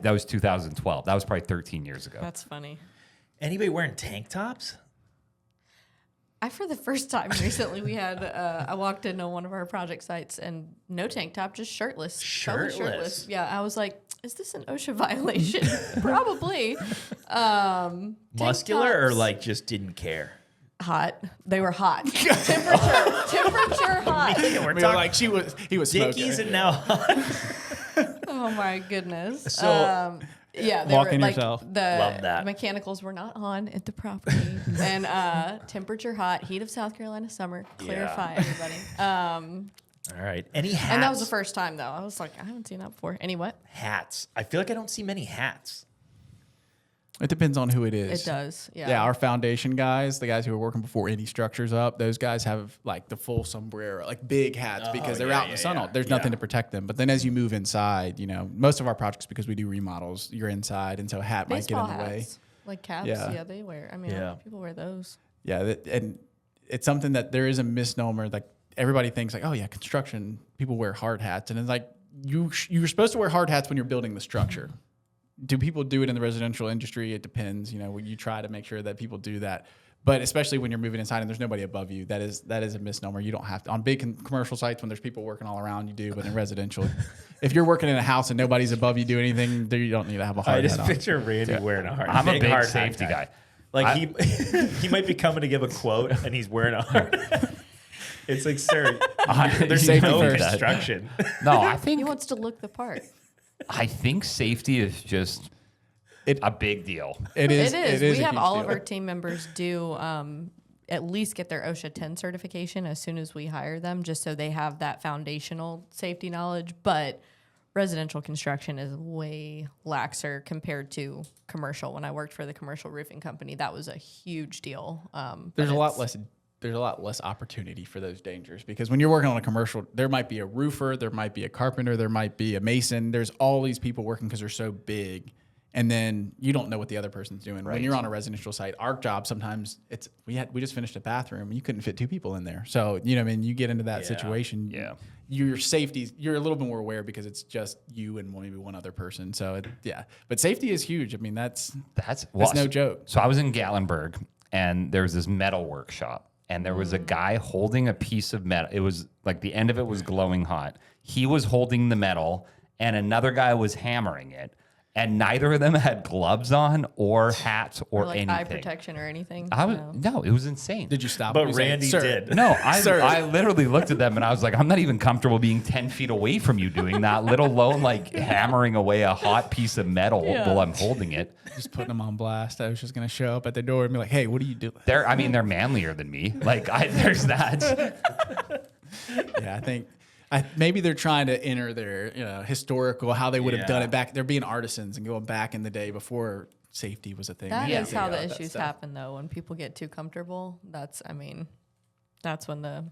that was 2012. That was probably 13 years ago. that's funny. Anybody wearing tank tops? For the first time recently, we had I walked into one of our project sites and no tank top, just shirtless. Totally Shirtless? Yeah, I was like, is this an OSHA violation? Probably. Tank Muscular or tops. like just didn't care? Hot? They were hot. Temperature hot. We're I mean, like he was smoking. Dickies and now Oh my goodness. So- yeah, they Walk were in like yourself. the Love that. mechanicals were not on at the property. And temperature hot, heat of South Carolina summer. Clarify everybody. All right. Any hats? And that was the first time though. I was like, I haven't seen that before. Any what? Hats. I feel like I don't see many hats. It depends on who it is. It does. Yeah. Yeah, our foundation guys, the guys who are working before any structure's up, those guys have like the full sombrero, like big hats because they're out in the sun. There's nothing to protect them. But then as you move inside, you know, most of our projects, because we do remodels, you're inside, and so a hat Baseball might get in the way. hats, like caps. Yeah. Yeah, they wear. I mean, Yeah. people wear those. Yeah, and it's something that there is a misnomer. Like everybody thinks, like, oh yeah, construction people wear hard hats, and it's like you're supposed to wear hard hats when you're building the structure. Do people do it in the residential industry? It depends. You know, you try to make sure that people do that. But especially when you're moving inside and there's nobody above you, that is a misnomer. You don't have to. On big commercial sites, when there's people working all around, you do. But in residential, if you're working in a house and nobody's above you doing anything, you don't need to have a I hard just hat on. picture Randy wearing a hard. I'm a big hard safety hat guy. Like he might be coming to give a quote and he's wearing a hard. It's like, sir, there's Safety no first. construction. No, I He think wants to look the part. safety is just a big deal. It is. It is. a We have huge all deal. of our team members do at least get their OSHA 10 certification as soon as we hire them, just so they have that foundational safety knowledge. But residential construction is way laxer compared to commercial. When I worked for the commercial roofing company, that was a huge deal. There's a lot less opportunity for those dangers because when you're working on a commercial, there might be a roofer, there might be a carpenter, there might be a mason. There's all these people working because they're so big, and then you don't know what the other person's doing. When you're on a residential site, our job sometimes we just finished a bathroom and you couldn't fit two people in there. So you know, what I mean, you get into that situation. Yeah. Your safety, you're a little bit more aware because it's just you and maybe one other person. So but safety is huge. I mean, that's no joke. So I was in Gatlinburg, and there was this metal workshop, and there was a guy holding a piece of metal. It was like the end of it was glowing hot. He was holding the metal, and another guy was hammering it. And neither of them had gloves on or hats or like anything. eye protection or anything. No, it was insane. Did you stop? But and say, Randy "Sir, did. No, Sir. I literally looked at them and I was like, I'm not even comfortable being 10 feet away from you doing that, let alone like hammering away a hot piece of metal while I'm holding it. Just putting them on blast. I was just gonna show up at the door and be like, "Hey, what are you doing?" They're manlier than me. Like, there's that. Yeah, I think maybe they're trying to enter their historical how they would have done it back. They're being artisans and going back in the day before safety was a thing. That They is figure how out the that issues stuff. happen, though. When people get too comfortable, that's when the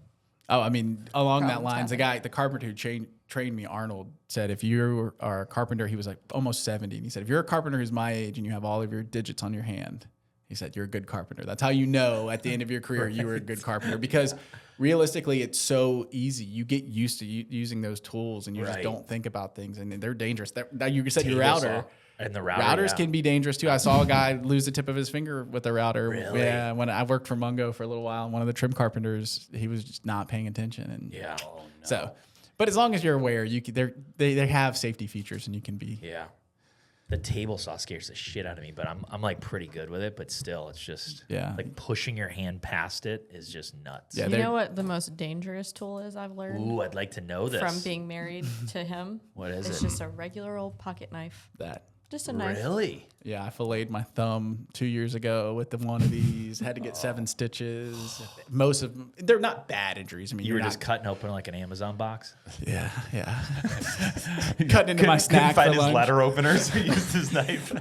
Oh, I mean, along that Problems lines, the carpenter who trained me, Arnold, said if you are a carpenter, he was like almost 70, and he said if you're a carpenter who's my age and you have all of your digits on your hand, He said, "You're a good carpenter." That's how you know at the end of your career you were a good carpenter, because realistically, it's so easy. You get used to using those tools, and you just don't think about things, and they're dangerous. You said your router. And the router, Routers can be dangerous too. I saw a guy lose the tip of his finger with a router. Really? Yeah, when I worked for Mungo for a little while, and one of the trim carpenters, he was just not paying attention. And Yeah. so, but as long as you're aware, they have safety features, and you can be. Yeah. The table saw scares the shit out of me, but I'm like pretty good with it. But still, it's just like pushing your hand past it is just nuts. Yeah, You know what the most dangerous tool is I've learned Ooh, I'd like to know this. from being married to him? What is It's it? just a regular old pocket knife. That. Just a knife. Really? Yeah, I filleted my thumb 2 years ago with one of these. Had to get 7 stitches. Most of them, they're not bad injuries. I mean, You were you're just cutting open like an Amazon box? yeah. Cutting into my snack for lunch. letter openers. He used his knife.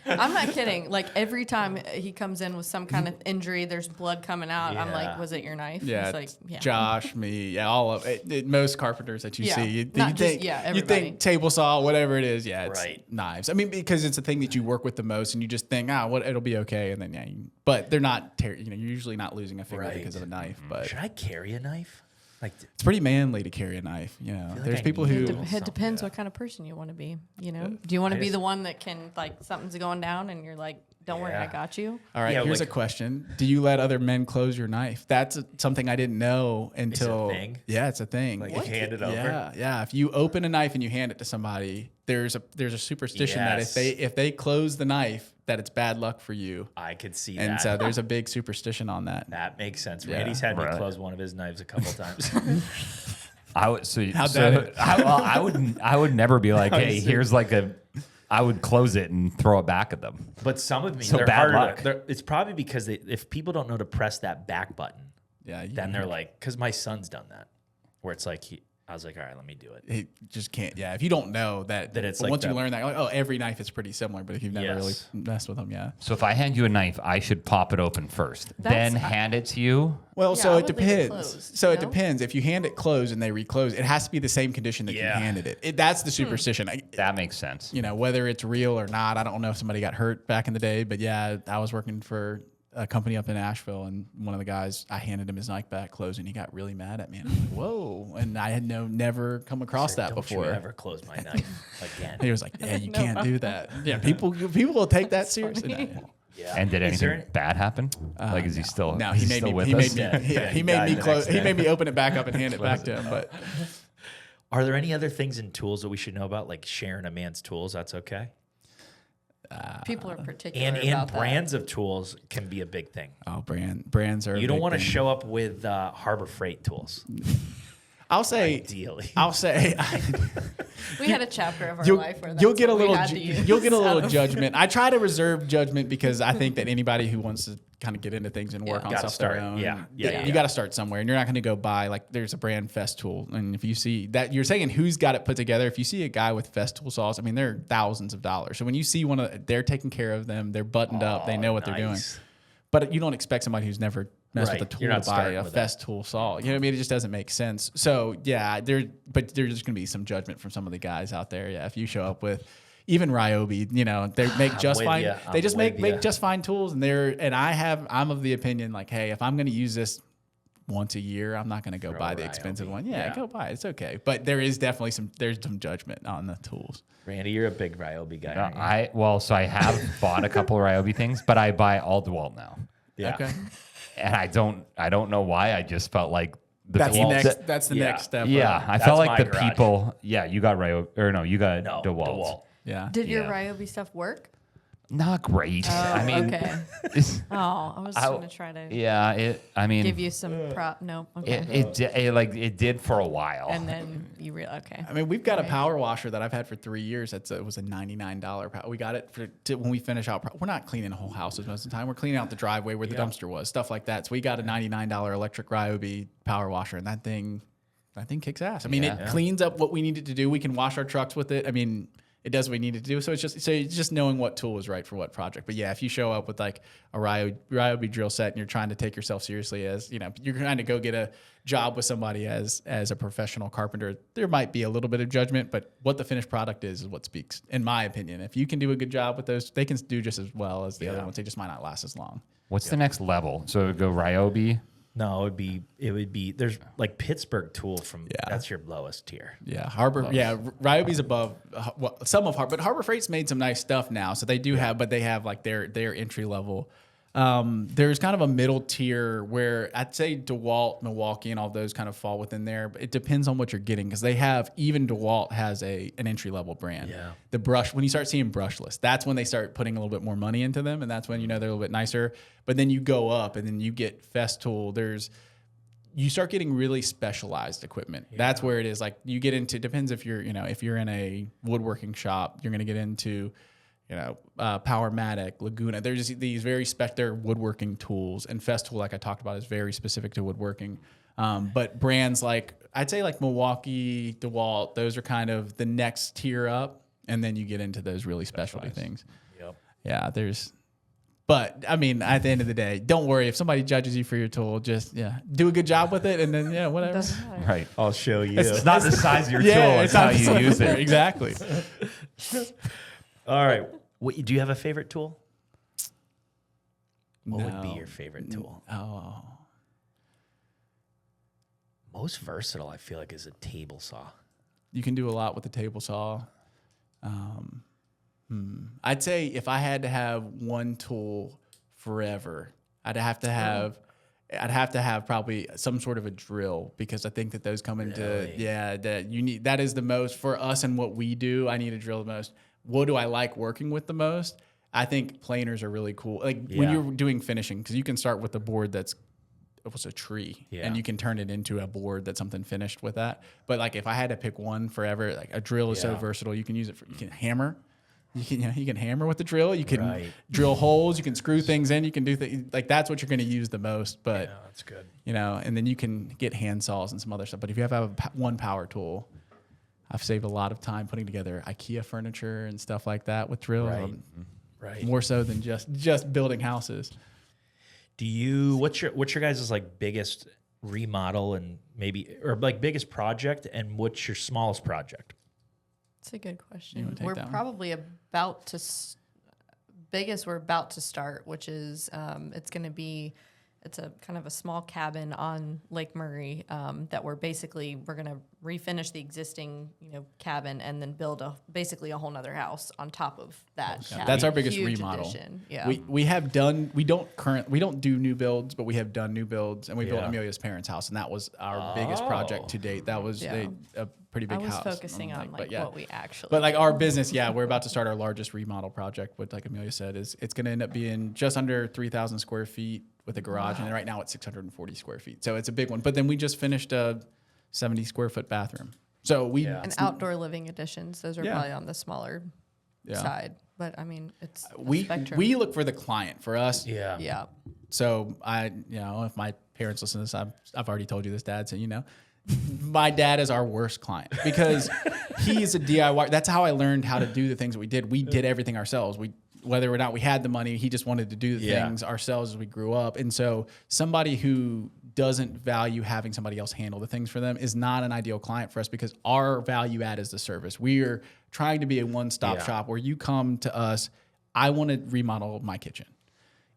I'm not kidding. Like every time he comes in with some kind of injury, there's blood coming out. I'm Yeah. like, was it your knife? Yeah, He's like, it's yeah. Josh, me, all of it. Most carpenters that you Yeah, see, you not just- think, yeah, you everybody. think table saw, whatever it is. Yeah, it's Right. knives. I mean, because it's the thing that you work with the most, and you just think, what it'll be okay, and then but they're not. You're usually not losing a finger Right. because of a knife, but Should I carry a knife? Like, it's pretty manly to carry a knife. like There's I people need who. to. It depends what kind of person you want to be. Do you want to be just- the one that can, like, something's going down and you're like, don't worry, I Yeah. got you? All right, Yeah, here's like- a question: do you let other men close your knife? That's something I didn't know until. thing? Yeah, it's a thing. Like, you hand it over? Yeah. If you open a knife and you hand it to somebody, there's a superstition that Yes. if they close the knife, that it's bad luck for you. I could see And that. so there's a big superstition on that. That makes sense. Yeah. Randy's had me Right. close one of his knives a couple times. I would How'd that I would never be like, hey, Obviously. here's like I would close it and throw it back at them. But some of me, So they're bad harder. luck. It's probably because if people don't know to press that back button, Yeah, then they're like, because my son's done that, where it's like I was like, all right, let me do it. It just can't. Yeah, if you don't know that it's but like once you that- learn that, like, every knife is pretty similar. But if you've never really Yes. messed with them, yeah. So if I hand you a knife, I should pop it open first, then hand it to you. Well, Yeah, so I it would leave it depends. closed, So it no? depends. If you hand it closed and they reclose, it has to be the same condition that Yeah. you handed it. That's the superstition. That makes sense. Whether it's real or not, I don't know if somebody got hurt back in the day, but yeah, I was working for a company up in Asheville, and one of the guys, I handed him his knife back closed, and he got really mad at me. And I was like, whoa. And I had never come across that Don't before. you ever close my knife again? He was like, yeah, you No. can't do that. Yeah, people will take that seriously. No, yeah. Yeah. And did Is there anything bad happen? Like, is he still? No, is he made still me. with He us? made me. Yeah, he made died me the close. next He day. made me open it back up and hand it back to him. But Are there any other things and tools that we should know about, like sharing a man's tools? That's okay. People are particular And about that. brands of tools can be a big thing. brands are. You don't want to show up with Harbor Freight tools. I'll say. Ideally. I'll say. We had a chapter of our You'll, life where that's you'll get a what we little. had to use You'll get a out little of- judgment. I try to reserve judgment because I think that anybody who wants to kind of get into things and work on Gotta stuff their start. own, Yeah. you got to start somewhere, and you're not going to go buy like there's a brand Festool, and if you see that, you're saying who's got it put together. If you see a guy with Festool saws, I mean they're thousands of dollars. So when you see they're taking care of them, they're buttoned up, they know what they're doing. nice. But you don't expect somebody who's never messed Right. with a tool You're not to buy starting a with that. Festool saw. You know what I mean? It just doesn't make sense. So yeah, there's just going to be some judgment from some of the guys out there. Yeah, if you show up with even Ryobi, they make just with fine. ya. They I'm just with ya. make just fine tools, and I'm of the opinion like, hey, if I'm going to use this once a year, I'm not going to go buy the expensive Ryobi. one. Yeah, Yeah. go buy it. It's okay. But there is definitely some judgment on the tools. Randy, you're a big Ryobi guy. aren't you? So I have bought a couple of Ryobi things, but I buy all DeWalt now, Yeah. Okay. and I don't know why. I just felt like That's the DeWalt- next. That's the yeah. next step. Yeah, I That's felt like my the garage. people. Yeah, you got Ryobi, or no, you got No, DeWalt. DeWalt. Yeah. Did your Yeah. Ryobi stuff work? Not great. Oh, I mean, okay. it's- Oh, I was going to try to yeah. I mean, give you some prop. No, okay. it did for a while. And then you okay. I mean, we've got a Right. power washer that I've had for 3 years. It was a $99 power. We got it when we finish out. We're not cleaning whole houses most of the time. We're cleaning out the driveway where the dumpster was, stuff like that. So we got a $99 electric Ryobi power washer, and that thing kicks ass. I mean, it cleans up what we needed to do. We can wash our trucks with it. I mean, it does what we need it to do. So it's just knowing what tool is right for what project. But yeah, if you show up with like a Ryobi drill set and you're trying to take yourself seriously as, you know, you're trying to go get a job with somebody as a professional carpenter, there might be a little bit of judgment, but what the finished product is what speaks, in my opinion. If you can do a good job with those, they can do just as well as the other ones. They just might not last as long. What's the next level? So it would go Ryobi. No, it would be there's like Pittsburgh tool from that's your lowest tier. Yeah, Harbor. Yeah, Ryobi's above some of Harbor, but Harbor Freight's made some nice stuff now. So they do have, but they have like their entry level. There's kind of a middle tier where I'd say DeWalt, Milwaukee, and all those kind of fall within there. But it depends on what you're getting because they have, even DeWalt has an entry level brand. Yeah. The brush, when you start seeing brushless, that's when they start putting a little bit more money into them, and that's when you know they're a little bit nicer. But then you go up, and then you get Festool. You start getting really specialized equipment. Yeah. That's where it is. Like you get into, depends if you're in a woodworking shop, you're going to get into, Powermatic, Laguna. There's just these very they're woodworking tools, and Festool, like I talked about, is very specific to woodworking. But brands like, I'd say like Milwaukee, DeWalt, those are kind of the next tier up, and then you get into those really specialty things. Yep. Yeah, but I mean, at the end of the day, don't worry if somebody judges you for your tool. Just do a good job with it, and then whatever. Right. I'll show you. It's not the size of your tool; it's how you use it. Exactly. All right. Do you have a favorite tool? What would be No. your favorite tool? Oh, Most versatile, I feel like, is a table saw. you can do a lot with the table saw. I'd say if I had to have one tool forever, I'd have to have probably some sort of a drill, because I think that those come into that is the most for us and what we do. I need a drill the most. What do I like working with the most? I think planers are really cool. Like when you're doing finishing, because you can start with a board it was a tree, and you can turn it into a board that's something finished with that. But like if I had to pick one forever, like a drill is so versatile. You can use it you can hammer. You can hammer with the drill. You can drill holes. You can screw things in. You can do things like that's what you're going to use the most. But that's good. And then you can get hand saws and some other stuff. But if you have one power tool, I've saved a lot of time putting together IKEA furniture and stuff like that with drills. Right. More so than just building houses. What's your guys' like biggest remodel and biggest project, and what's your smallest project? It's a good question. take We're that one? probably about to we're about to start, which is it's a kind of a small cabin on Lake Murray that we're going to refinish the existing cabin and then build basically a whole nother house on top of that. Cabin. That's our biggest Huge remodel. addition. Yeah. We don't do new builds, but we have done new builds, and we built Amelia's parents' house, and that was our biggest project to date. That was a pretty big house. I was focusing on what we actually. But like our business, we're about to start our largest remodel project. What like Amelia said is it's going to end up being just under 3,000 square feet with a garage, and right now it's 640 square feet. So it's a big one. But then we just finished a 70 square foot bathroom. So and outdoor living additions. Those are probably on the smaller side. But I mean, it's spectrum. We look for the client. For us, Yeah. So if my parents listen to this, I've already told you this, Dad. So my dad is our worst client because he's a DIY. That's how I learned how to do the things that we did. We did everything ourselves. Whether or not we had the money, he just wanted to do the things ourselves as we grew up. And so somebody who doesn't value having somebody else handle the things for them is not an ideal client for us, because our value add is the service. We are trying to be a one-stop shop where you come to us, I want to remodel my kitchen.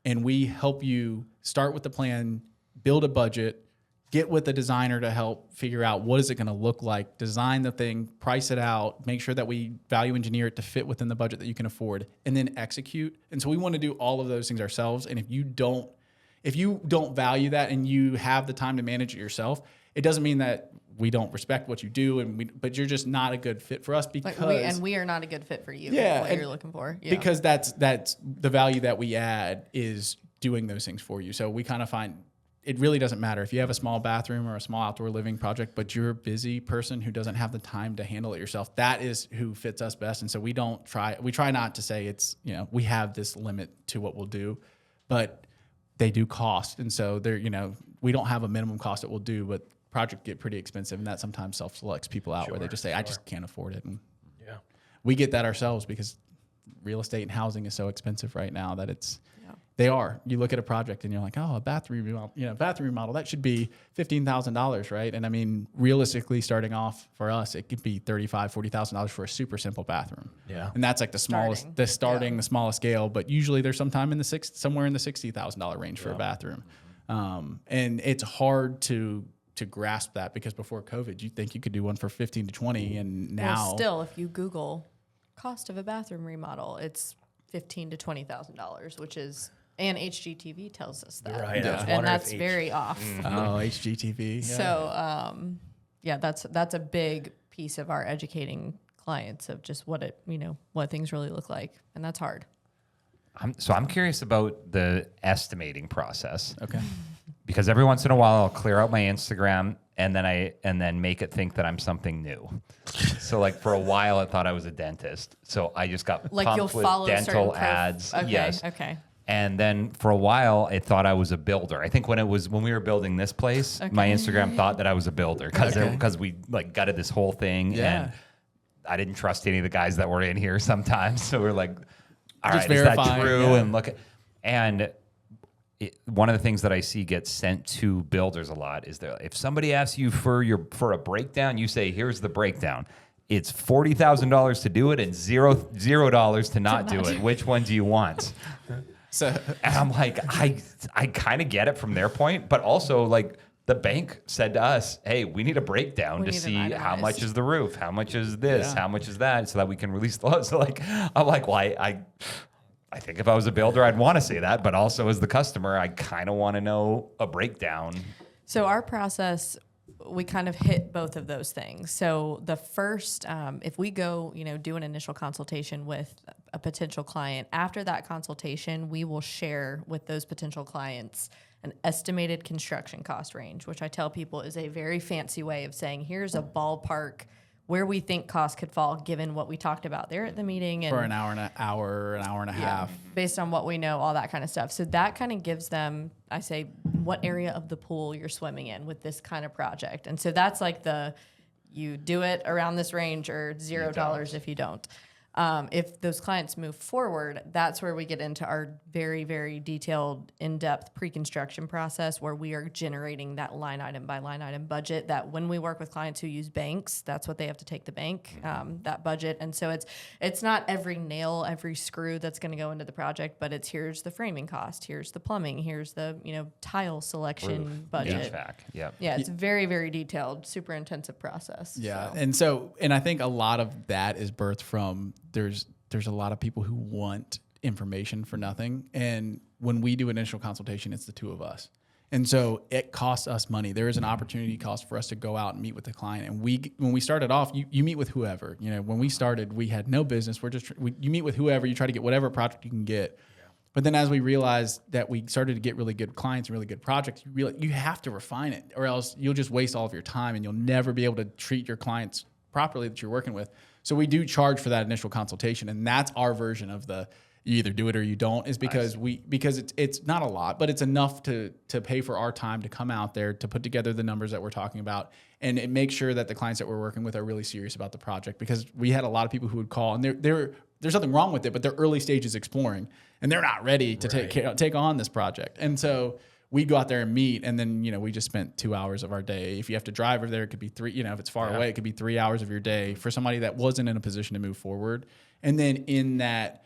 And we help you start with the plan, build a budget, get with the designer to help figure out what is it going to look like, design the thing, price it out, make sure that we value engineer it to fit within the budget that you can afford, and then execute. And so we want to do all of those things ourselves. And if you don't value that and you have the time to manage it yourself, it doesn't mean that we don't respect what you do, but you're just not a good fit for us because we are not a good fit for you. Yeah, what you're looking for. Yeah. Because that's the value that we add is doing those things for you. So we kind of find it really doesn't matter if you have a small bathroom or a small outdoor living project, but you're a busy person who doesn't have the time to handle it yourself. That is who fits us best. And so we try not to say it's, we have this limit to what we'll do, but they do cost. And so we don't have a minimum cost that we'll do, but projects get pretty expensive, and that sometimes self-selects people out where they just say, I just can't afford it. And we get that ourselves because real estate and housing is so expensive right now that they are. You look at a project and you're like, oh, a bathroom remodel, that should be $15,000, right? And I mean, realistically, starting off for us, it could be $35,000, $40,000 for a super simple bathroom. Yeah. And that's like the smallest, the smallest scale. But usually there's somewhere in the $60,000 range for a bathroom. And it's hard to grasp that because before COVID, you think you could do one for 15 to 20, and now Well, still, if you Google cost of a bathroom remodel, it's $15,000 to $20,000, which is, and HGTV tells us that, Right. and that's very off. oh, HGTV. Yeah. So, that's a big piece of our educating clients of just what things really look like, and that's hard. I'm curious about the estimating process. Okay. Because every once in a while I'll clear out my Instagram and then make it think that I'm something new. So like for a while I thought I was a dentist. So I just got Like you'll pumped with follow dental ads. Okay, Yes. okay. And then for a while I thought I was a builder. I think when we were building this place, my Instagram thought that I was a builder because we like gutted this whole thing and I didn't trust any of the guys that were in here sometimes. So we're like, all Just right, is that verifying, true? yeah. And look at, and one of the things that I see get sent to builders a lot is that if somebody asks you for a breakdown, you say, here's the breakdown. It's $40,000 to do it and $0 to not do it. Which one do you want? So, And I'm like, I kind of get it from their point, but also like the bank said to us, hey, we need a breakdown We to need an see how itemized. much is the roof, how much is this, Yeah. how much is that, so that we can release the loan. So like, I'm like, well, I think if I was a builder, I'd want to say that, but also as the customer, I kind of want to know a breakdown. So our process, we kind of hit both of those things. So the first, if we go, do an initial consultation with a potential client, after that consultation, we will share with those potential clients an estimated construction cost range, which I tell people is a very fancy way of saying, here's a ballpark where we think costs could fall given what we talked about there at the meeting. And for an hour and a half. based on what we know, all that kind of stuff. So that kind of gives them, I say, what area of the pool you're swimming in with this kind of project. And so that's like you do it around this range or $0 if you don't. If those clients move forward, that's where we get into our very, very detailed, in-depth pre-construction process where we are generating that line item by line item budget that when we work with clients who use banks, that's what they have to take the bank, that budget. And so it's not every nail, every screw that's going to go into the project, but it's here's the framing cost, here's the plumbing, here's the, tile selection budget. HVAC, yep. Yeah, it's very, very detailed, super intensive process. Yeah. So. And I think a lot of that is birthed from there's a lot of people who want information for nothing. And when we do initial consultation, it's the two of us. And so it costs us money. There is an opportunity cost for us to go out and meet with the client. And when we started off, you meet with whoever. When we started, we had no business. You meet with whoever. You try to get whatever project you can get. But then as we realized that we started to get really good clients and really good projects, you have to refine it, or else you'll just waste all of your time and you'll never be able to treat your clients properly that you're working with. So we do charge for that initial consultation, and that's our version of the you either do it or you don't, is because it's not a lot, but it's enough to pay for our time to come out there to put together the numbers that we're talking about, and it makes sure that the clients that we're working with are really serious about the project, because we had a lot of people who would call and there's nothing wrong with it, but they're early stages exploring and they're not ready to take on this project. And so we go out there and meet, and then, we just spent 2 hours of our day. If you have to drive over there, it could be 3, if it's far away, it could be 3 hours of your day for somebody that wasn't in a position to move forward. And then in that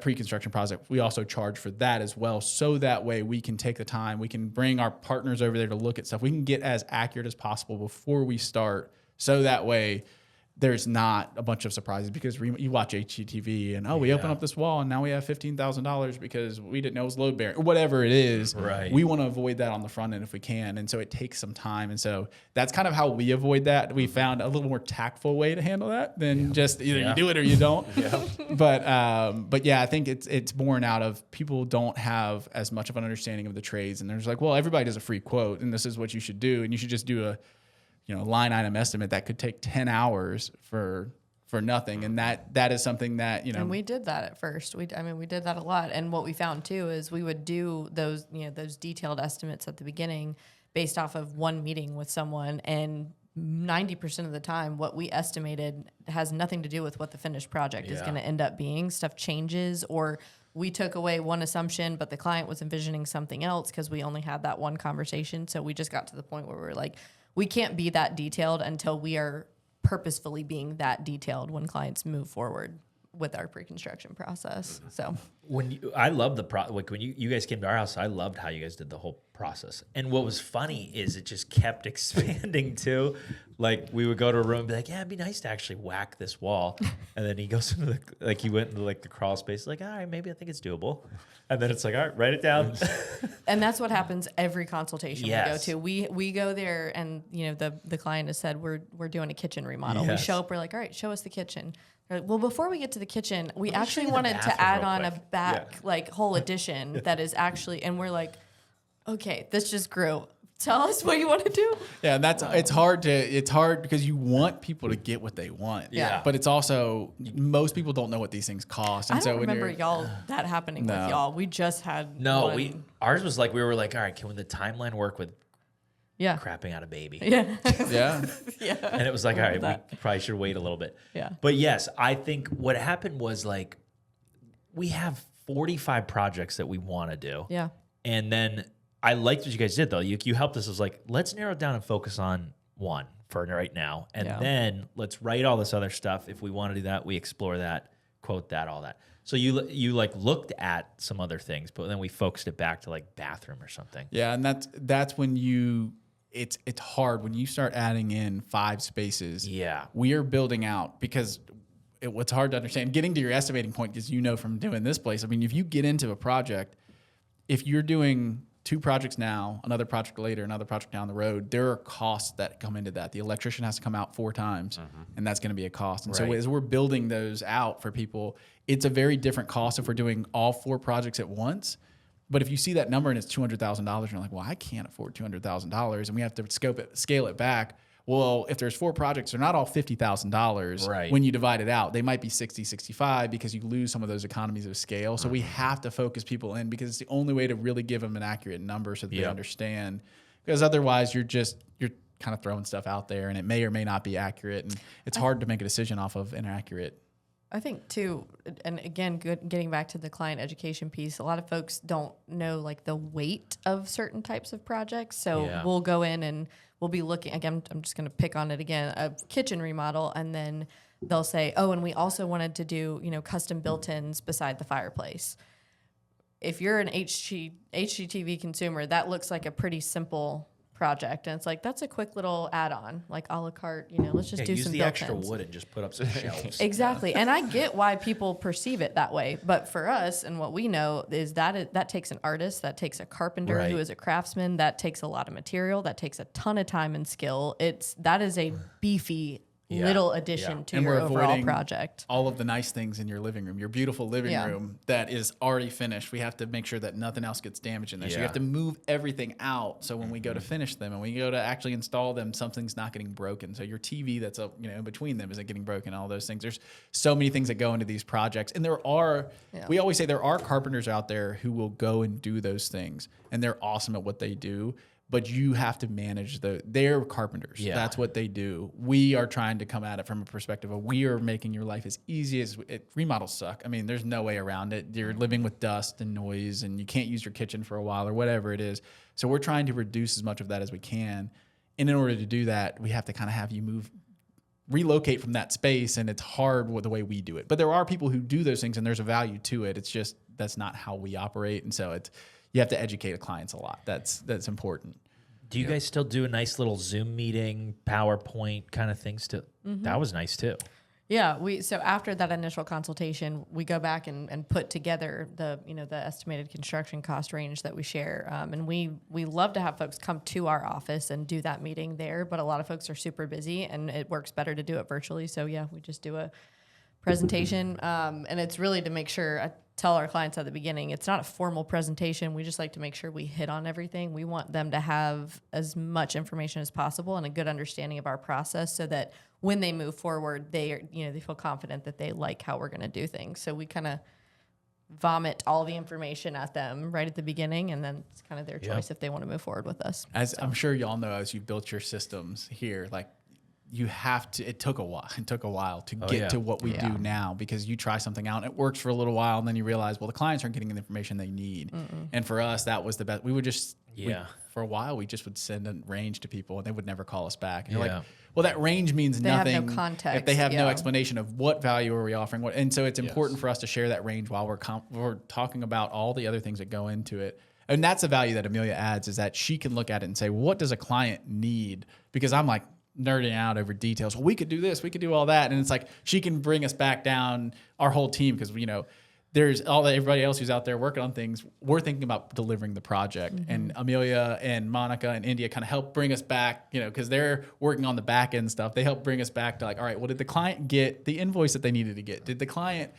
pre-construction project, we also charge for that as well. So that way we can take the time, we can bring our partners over there to look at stuff. We can get as accurate as possible before we start. So that way there's not a bunch of surprises, because you watch HGTV and, we open up this wall and now we have $15,000 because we didn't know it was load bearing, or whatever it is. Right. We want to avoid that on the front end if we can. And so it takes some time. And so that's kind of how we avoid that. We found a little more tactful way to handle that than just either you do it or you don't. But yeah, I think it's born out of people don't have as much of an understanding of the trades. And there's like, well, everybody does a free quote and this is what you should do. And you should just do a line item estimate that could take 10 hours for nothing. And that is something that, And we did that at first. We did that a lot. And what we found too is we would do those detailed estimates at the beginning based off of one meeting with someone, and 90% of the time, what we estimated has nothing to do with what the finished project is going to end up being. Stuff changes, or we took away one assumption, but the client was envisioning something else because we only had that one conversation. So we just got to the point where we're like, we can't be that detailed until we are purposefully being that detailed when clients move forward with our pre-construction process. So I love the like when you guys came to our house, I loved how you guys did the whole process. And what was funny is it just kept expanding too. Like we would go to a room and be like, yeah, it'd be nice to actually whack this wall. And then he goes into he went into like the crawl space, like, all right, maybe I think it's doable. And then it's like, all right, write it down. And that's what happens every consultation Yes. we go to. We go there and, you know, the client has said, we're doing a kitchen remodel. Yes. We show up, we're like, all right, show us the kitchen. They're like, well, before we get to the kitchen, we Let me show actually you the wanted bathroom to add real on a quick." back, like whole addition that is actually, and we're like, okay, this just grew. Tell us what you want to do. Yeah, and it's hard because you want people to get what they want. Yeah. But it's also most people don't know what these things cost. And I so don't when remember you're, y'all that happening with No. y'all. We just had No, one. ours was like, we were like, all right, can the timeline work with Yeah. crapping out a baby? Yeah. yeah. And it was like, all right, that. we probably should wait a little bit. Yeah. But yes, I think what happened was like, we have 45 projects that we want to do. Yeah. And then I liked what you guys did though. You helped us. It was like, let's narrow it down and focus on one for right now. And Yeah. then let's write all this other stuff. If we want to do that, we explore that, quote that, all that. So you like looked at some other things, but then we focused it back to like bathroom or something. Yeah, and that's when it's hard when you start adding in 5 spaces. Yeah. We are building out because what's hard to understand, getting to your estimating point, because you know from doing this place, I mean, if you get into a project, if you're doing 2 projects now, another project later, another project down the road, there are costs that come into that. The electrician has to come out 4 times, and that's going to be a cost. And so Right. as we're building those out for people, it's a very different cost if we're doing all 4 projects at once. But if you see that number and it's $200,000, you're like, well, I can't afford $200,000, and we have to scale it back. Well, if there's 4 projects, they're not all $50,000 Right. when you divide it out. They might be 60, 65 because you lose some of those economies of scale. So we have to focus people in because it's the only way to really give them an accurate number so that they Yep. understand. Because otherwise you're kind of throwing stuff out there and it may or may not be accurate. And it's hard to make a decision off of inaccurate. I think too, and again, getting back to the client education piece, a lot of folks don't know like the weight of certain types of projects. So Yeah. we'll go in and we'll be looking, again, I'm just going to pick on it again, a kitchen remodel, and then they'll say, oh, and we also wanted to do, you know, custom built-ins beside the fireplace. If you're an HGTV consumer, that looks like a pretty simple project. And it's like, that's a quick little add-on, like a la carte, you know, let's just do use some the built-ins. extra wood and just put up some shelves. Exactly. And I get why people perceive it that way. But for us, and what we know is that takes an artist, that takes a carpenter Right. who is a craftsman, that takes a lot of material, that takes a ton of time and skill. That is a beefy Yeah. little addition Yeah. to And your we're overall avoiding project. all of the nice things in your living room, your beautiful living Yeah. room that is already finished. We have to make sure that nothing else gets damaged in there. So you Yeah. have to move everything out. So when we go to finish them and we go to actually install them, something's not getting broken. So your TV that's up, in between them isn't getting broken. All those things. There's so many things that go into these projects, and we always say there are carpenters out there who will go and do those things, and they're awesome at what they do. But you have to manage they're carpenters. Yeah. That's what they do. We are trying to come at it from a perspective of we are making your life as easy as remodels suck. I mean, there's no way around it. You're living with dust and noise, and you can't use your kitchen for a while or whatever it is. So we're trying to reduce as much of that as we can. And in order to do that, we have to kind of have you relocate from that space, and it's hard with the way we do it. But there are people who do those things, and there's a value to it. It's just that's not how we operate, and so you have to educate the clients a lot. That's important. Do you guys still do a nice little Zoom meeting, PowerPoint kind of things too? That was nice too. Yeah, so after that initial consultation, we go back and put together the estimated construction cost range that we share. And we love to have folks come to our office and do that meeting there, but a lot of folks are super busy and it works better to do it virtually. So yeah, we just do a presentation. And it's really to make sure, I tell our clients at the beginning, it's not a formal presentation. We just like to make sure we hit on everything. We want them to have as much information as possible and a good understanding of our process so that when they move forward, they feel confident that they like how we're going to do things. So we kind of vomit all the information at them right at the beginning, and then it's kind of their choice if they want to move forward with us. As I'm sure y'all know, as you've built your systems here, like you have to, it took a while to get to what we do now, because you try something out and it works for a little while and then you realize, well, the clients aren't getting the information they need. And for us, that was the best. We would just, for a while, we just would send a range to people and they would never call us back. And you're like, well, that range means They nothing have no context. if they have no explanation of what value are we offering. And so it's important for us to share that range while we're talking about all the other things that go into it. And that's the value that Amelia adds, is that she can look at it and say, what does a client need? Because I'm like nerding out over details. Well, we could do this, we could do all that. And it's like, she can bring us back down, our whole team, because, there's everybody else who's out there working on things. We're thinking about delivering the project, and Amelia and Monica and India kind of help bring us back, because they're working on the back end stuff. They help bring us back to like, all right, well, did the client get the invoice that they needed to get? Did the client,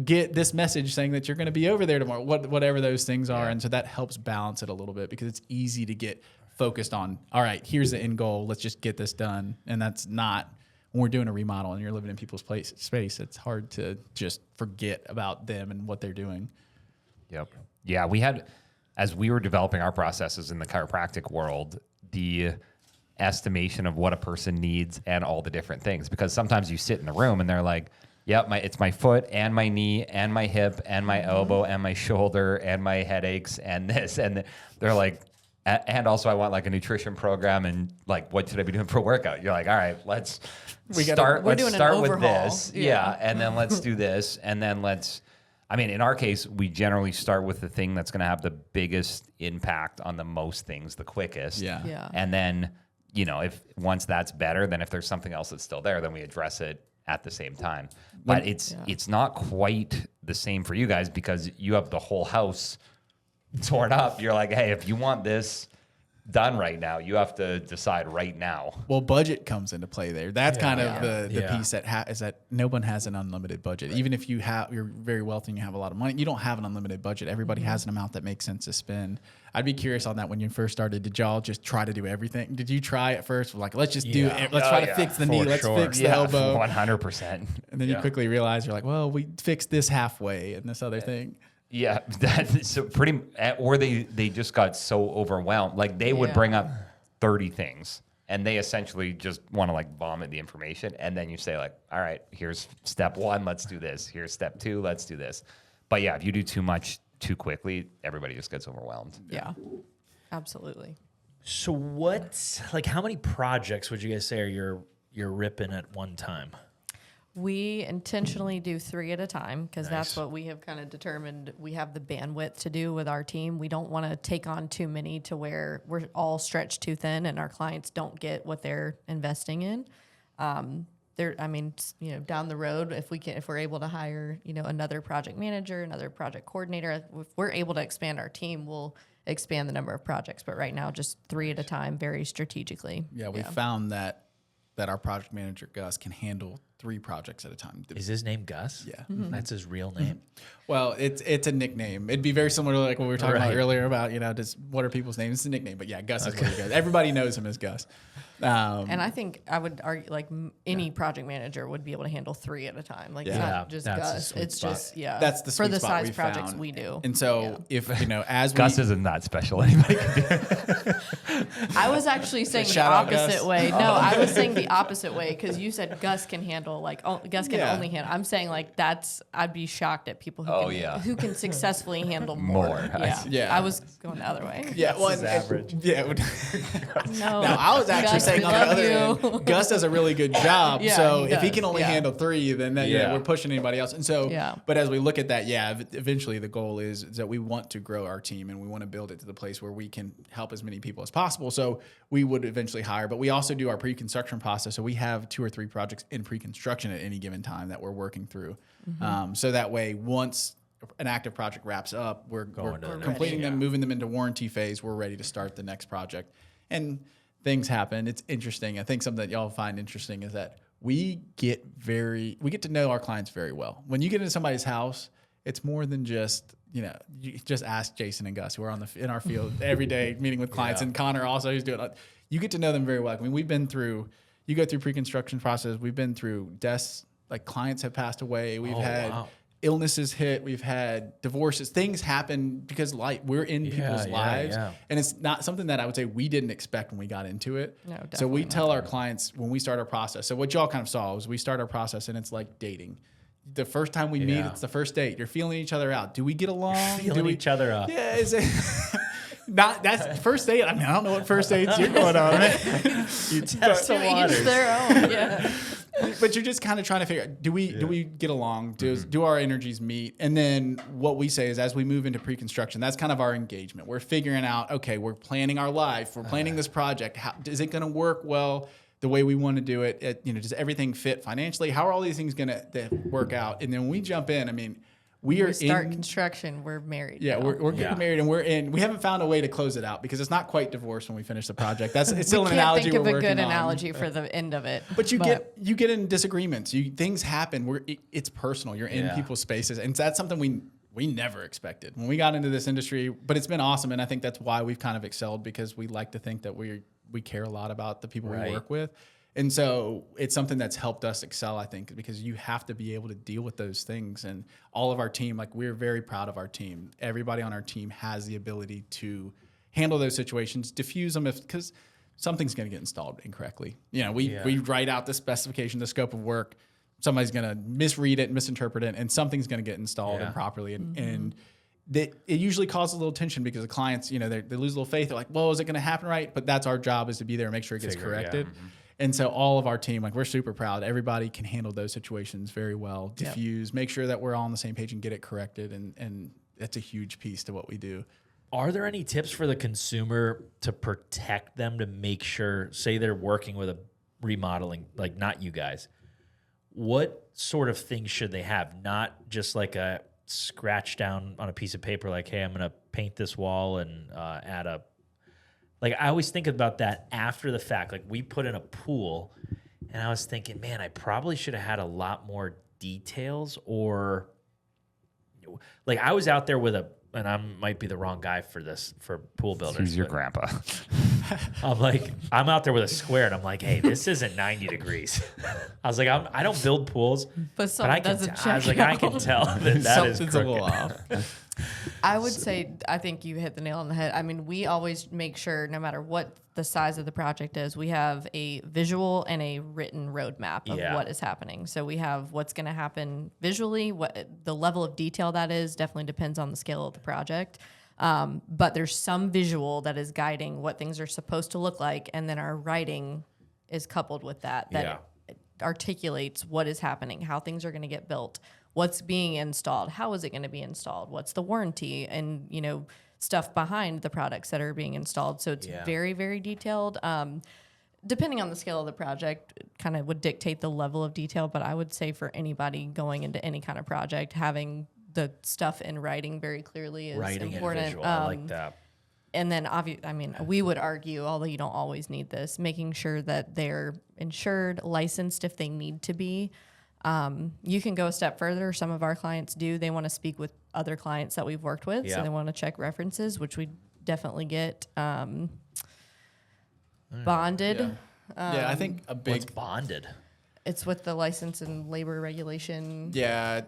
get this message saying that you're going to be over there tomorrow? Whatever those things are. And so that helps balance it a little bit, because it's easy to get focused on, all right, here's the end goal. Let's just get this done. And that's not, when we're doing a remodel and you're living in people's space, it's hard to just forget about them and what they're doing. Yep. Yeah, we had, as we were developing our processes in the chiropractic world, the estimation of what a person needs and all the different things. Because sometimes you sit in the room and they're like, yep, it's my foot and my knee and my hip and my elbow and my shoulder and my headaches and this. And they're like, and also I want like a nutrition program and like, what should I be doing for a workout? You're like, all right, let's start with this. Yeah. And then let's do this. And then in our case, we generally start with the thing that's going to have the biggest impact on the most things the quickest. Yeah. And then, if once that's better, then if there's something else that's still there, then we address it at the same time. But it's not quite the same for you guys, because you have the whole house torn up. You're like, hey, if you want this done right now, you have to decide right now. Well, budget comes into play there. That's kind of the piece that is that no one has an unlimited budget. Right. Even if you're very wealthy and you have a lot of money, you don't have an unlimited budget. Everybody has an amount that makes sense to spend. I'd be curious on that. When you first started, did y'all just try to do everything? Did you try at first, like, let's just do it. Let's try to fix the knee. Let's fix the elbow. 100%. And then you quickly realize, you're like, well, we fixed this halfway and this other thing. Yeah, that's so pretty. Or they just got so overwhelmed. Like they would bring up 30 things, and they essentially just want to like vomit the information. And then you say like, all right, here's step 1, let's do this. Here's step 2, let's do this. But yeah, if you do too much too quickly, everybody just gets overwhelmed. Yeah, absolutely. So how many projects would you guys say are you're ripping at one time? We intentionally do 3 at a time, because that's what we have kind of determined we have the bandwidth to do with our team. We don't want to take on too many to where we're all stretched too thin and our clients don't get what they're investing in. Down the road, if we're able to hire, another project manager, another project coordinator, if we're able to expand our team, we'll expand the number of projects. But right now, just 3 at a time, very strategically. Yeah, we found that our project manager, Gus, can handle 3 projects at a time. Is his name Gus? Yeah. That's his real name? Well, it's a nickname. It'd be very similar to like what we were talking about earlier about, what are people's names? It's a nickname. But yeah, Gus is what he goes. Everybody knows him as Gus. And I think I would argue like any project manager would be able to handle 3 at a time. Like it's not just that's Gus. It's spot. just that's the for sweet the spot size we projects found. we do. And so if as Gus isn't that special. Anybody can do. I was actually saying the Shout out, Gus. opposite way. No, I was saying the opposite way, because you said Gus can handle Gus can only handle. I'm saying like I'd be shocked at people who can successfully handle more. Yeah. I was going the other way. Yeah, well, average. Yeah. No, Now, I was actually Gus, saying we on the love other end, Gus does a really good job. Yeah, so he if he does, can only handle 3, then we're pushing anybody else. And so, but as we look at that, eventually the goal is that we want to grow our team and we want to build it to the place where we can help as many people as possible. So we would eventually hire, but we also do our pre-construction process. So we have 2 or 3 projects in pre-construction at any given time that we're working through. So that way, once an active project wraps up, we're completing them, moving them into warranty phase. We're ready to start the next project. And things happen. It's interesting. I think something that y'all find interesting is that we get to know our clients very well. When you get into somebody's house, it's more than just, you just ask Jason and Gus, who are in our field every day meeting with clients, and Connor also, who's doing it. You get to know them very well. I mean, you go through pre-construction process. We've been through deaths, like clients have passed away. We've had illnesses hit, we've had divorces, things happen because we're in people's lives. yeah. And it's not something that I would say we didn't expect when we got into it. No, so we definitely tell our clients when we start our process. So what y'all kind of saw was we start our process and it's like dating. The first time we meet, it's the first date. You're feeling each other out. Do we get along? Feeling each other up. Yeah, is it that's first date? I mean, I don't know what first dates you're going on. You test the Each waters. their own. Yeah. But you're just kind of trying to figure out, do we get along? Do our energies meet? And then what we say is as we move into pre-construction, that's kind of our engagement. We're figuring out, okay, we're planning our life. We're planning this project. How is it going to work well the way we want to do it? Does everything fit financially? How are all these things going to work out? And then when we jump in, I mean, we start construction. We're married. Yeah, now. we're getting married, and we haven't found a way to close it out because it's not quite divorce when we finish the project. It's still we an can't analogy think of we're a good working on. analogy for the end of it. But you get in disagreements. Things happen. It's personal. You're in people's spaces, and that's something we never expected when we got into this industry. But it's been awesome, and I think that's why we've kind of excelled because we like to think that we care a lot about the people we work with. And so it's something that's helped us excel, I think, because you have to be able to deal with those things. And all of our team, like we're very proud of our team. Everybody on our team has the ability to handle those situations, diffuse them because something's going to get installed incorrectly. We write out the specification, the scope of work. Somebody's going to misread it, misinterpret it, and something's going to get installed improperly. And it usually causes a little tension because the clients, they lose a little faith. They're like, well, is it going to happen right? But that's our job is to be there and make sure it gets corrected. And so all of our team, we're super proud. Everybody can handle those situations very well, diffuse, make sure that we're all on the same page and get it corrected. And that's a huge piece to what we do. Are there any tips for the consumer to protect them to make sure, say they're working with a remodeling, like not you guys, what sort of things should they have? Not just like a scratch down on a piece of paper, like, hey, I'm going to paint this wall and add a, like I always think about that after the fact. Like we put in a pool and I was thinking, man, I probably should have had a lot more details or like I was out there with and I might be the wrong guy for this, for pool builders. Who's your grandpa? I'm out there with a square and I'm like, hey, this isn't 90 degrees. I was like, I don't build pools, But something I can doesn't I was check like, I can tell that is Something's a crooked. little off. I would say, I think you hit the nail on the head. I mean, we always make sure, no matter what the size of the project is, we have a visual and a written roadmap of what is happening. So we have what's going to happen visually, what the level of detail that is definitely depends on the scale of the project. But there's some visual that is guiding what things are supposed to look like, and then our writing is coupled with that articulates what is happening, how things are going to get built, what's being installed, how is it going to be installed, what's the warranty, and stuff behind the products that are being installed. So it's very, very detailed. Depending on the scale of the project, kind of would dictate the level of detail. But I would say for anybody going into any kind of project, having the stuff in writing very clearly is Writing important. and visual, I like that. And then, we would argue, although you don't always need this, making sure that they're insured, licensed if they need to be. You can go a step further. Some of our clients do. They want to speak with other clients that we've worked with, so they want to check references, which we definitely get bonded. I think a big What's bonded? It's with the license and labor regulation. Yeah,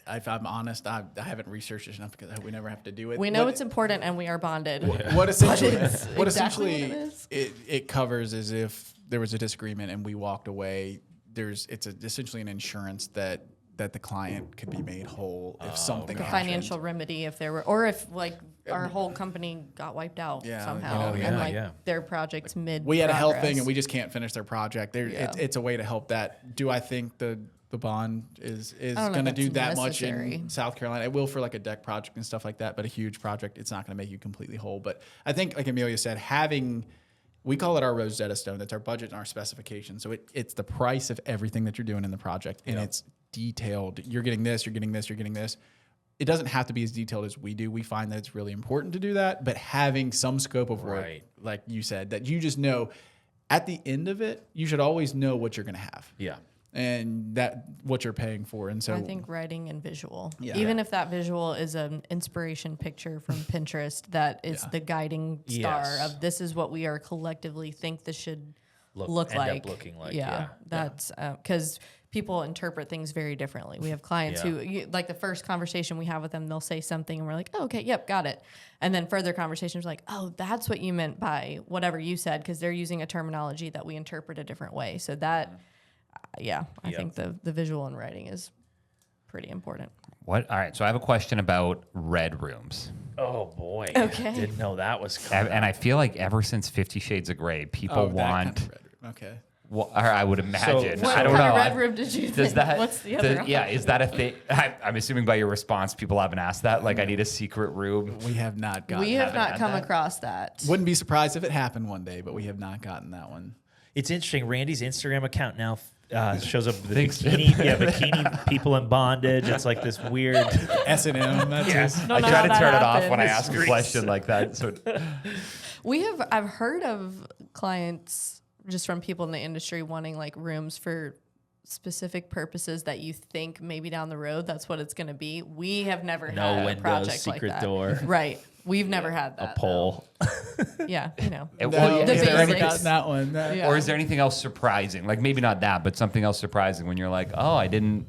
if I'm honest, I haven't researched it enough because we never have to do it. We know it's important, and we are bonded. What essentially, It's what exactly essentially what it is. it covers is if there was a disagreement and we walked away. It's essentially an insurance that the client could be made whole if something happened. Financial remedy if there were, or if our whole company got wiped out somehow, and their project's mid. We had a health thing and we just can't finish their project. It's a way to help that. Do I think the bond is going to do that much in South Carolina? It will for like a deck project and stuff like that, but a huge project, it's not going to make you completely whole. But I think, like Amelia said, we call it our Rosetta Stone. That's our budget and our specification. So it's the price of everything that you're doing in the project, and it's detailed. You're getting this, you're getting this, you're getting this. It doesn't have to be as detailed as we do. We find that it's really important to do that, but having some scope of work, like you said, that you just know at the end of it, you should always know what you're going to have. Yeah. And that what you're paying for. And so I think writing and visual, even if that visual is an inspiration picture from Pinterest, that is the guiding star of this is what we are collectively think this should look end like. up looking like. That's because people interpret things very differently. We have clients who, like the first conversation we have with them, they'll say something and we're like, oh, okay, yep, got it. And then further conversations like, oh, that's what you meant by whatever you said, because they're using a terminology that we interpret a different way. So that, I think the visual and writing is pretty important. What? All right. So I have a question about red rooms. Oh boy. Okay. Didn't know that was coming. And I feel like ever since 50 Shades of Grey, people that want. kind of red room. Okay. Well, or I would imagine. What I don't kind know. of red room did you Does think? that? What's the other Is that a thing? I'm assuming by your response, people haven't asked that. Like, I need a secret room. We have not gotten. We have not had come that. across that. Wouldn't be surprised if it happened one day, but we have not gotten that one. It's interesting. Randy's Instagram account now shows up the Thanks. bikini people in bondage. It's like this weird. S&M. That's Yes. his- Don't I know try how to that turn it off happened. when I ask a Streets. question like that. So I've heard of clients just from people in the industry wanting like rooms for specific purposes that you think maybe down the road that's what it's going to be. We have never No had a windows, project secret like that. door. Right. We've never had that. A pole. though. Yeah, you know. Well, No, yeah, The we is there haven't basics. gotten that one. That- Yeah. or is there anything else surprising? Like maybe not that, but something else surprising when you're like, oh, I didn't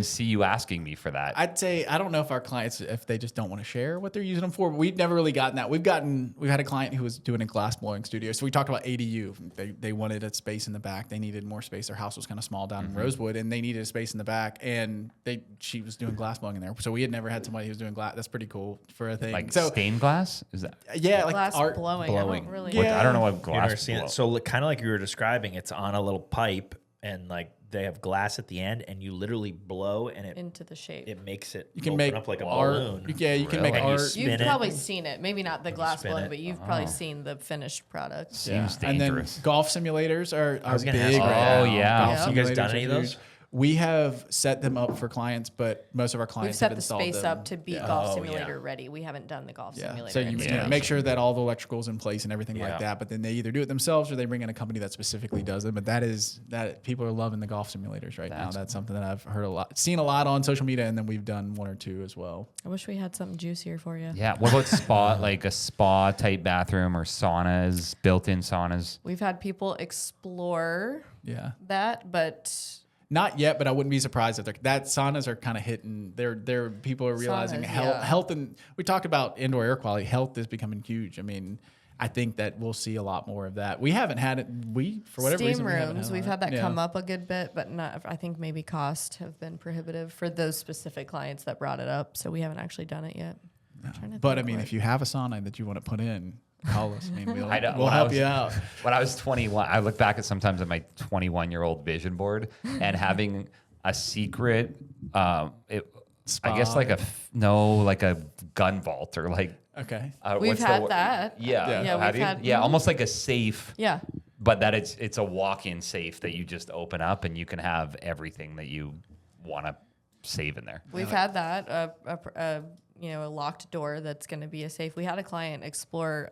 see you asking me for that. I'd say I don't know if our clients, if they just don't want to share what they're using them for. But we've never really gotten that. We've had a client who was doing a glass blowing studio. So we talked about ADU. They wanted a space in the back. They needed more space. Their house was kind of small down in Rosewood, and they needed a space in the back. And she was doing glass blowing in there. So we had never had somebody who was doing glass. That's pretty cool for a thing. Like so stained glass? Is that? yeah, like Glass art. blowing. blowing. I don't really. What- Yeah. I don't know what You've never glass. seen blow- it. So kind of like you were describing, it's on a little pipe and like they have glass at the end, and you literally blow, and Into the shape. it makes it You can open make up like a art. balloon. Yeah, you can make And you art. spin You've it. probably seen it. Maybe not the glass spin blowing, it. but you've probably seen the finished product. Seems And then dangerous. golf simulators are was big gonna ask right you that. now. Oh, yeah. Golf Yeah. You guys simulators done are any of huge. those? We have set them up for clients, but most of our We've clients set have the installed space them. up to be Yeah. golf Oh, simulator yeah. ready. We haven't done the golf Yeah. simulator. So you installation. make sure that all the electrical's in place and everything Yeah. like that. But then they either do it themselves or they bring in a company that specifically does it. But that people are loving the golf simulators right now. That's something that I've heard seen a lot on social media, and then we've done one or two as well. I wish we had something juicier for you. Yeah. What about spa? Like a spa type bathroom or saunas, built-in saunas? We've had people explore Yeah. that, but Not yet, but I wouldn't be surprised if that saunas are kind of hitting. They're people are realizing Saunas, health, yeah. health, and we talked about indoor air quality. Health is becoming huge. I mean, I think that we'll see a lot more of that. We haven't had it. For whatever steam reason, we haven't rooms, had we've it. had that Yeah. come up a good bit, but not. I think maybe cost have been prohibitive for those specific clients that brought it up. So we haven't actually done it yet. I'm trying to But I think mean, what- if you have a sauna that you want to put in, call us. I mean, we'll, I know. we'll When I help was- you out. When I was 21, I look back at sometimes at my 21-year-old vision board and having a secret, I guess like like a gun vault or like. Okay. We've what's the had word? that. Yeah. Yeah, Have we've you? had- Yeah, mhm. almost like a safe. Yeah. But that it's a walk-in safe that you just open up and you can have everything that you want to save in there. We've had that a locked door that's going to be a safe. We had a client explore.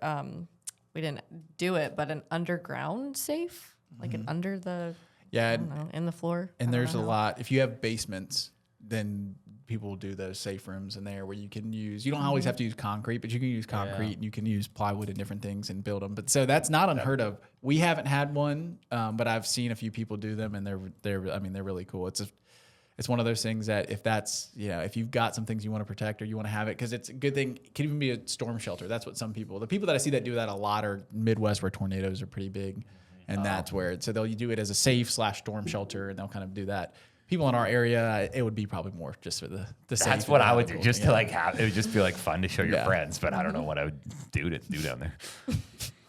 We didn't do it, but an underground safe, like an under the Yeah. I don't know, in the floor. I And don't there's a know how. lot. If you have basements, then people will do those safe rooms in there where you can use. You don't always have to use concrete, but you can use concrete and you can use plywood and different things and build them. But so that's not unheard of. We haven't had one, but I've seen a few people do them, and they're really cool. It's one of those things that if you've got some things you want to protect or you want to have it, because it's a good thing. It can even be a storm shelter. That's what the people that I see that do that a lot are Midwest, where tornadoes are pretty big. And that's where so they'll do it as a safe / storm shelter, and they'll kind of do that. People in our area, it would be probably more just for the safe. That's and what the I would do, cool just thing, to yeah. like have. It would just be like fun to show your Yeah. friends, but I don't know what I would do down there.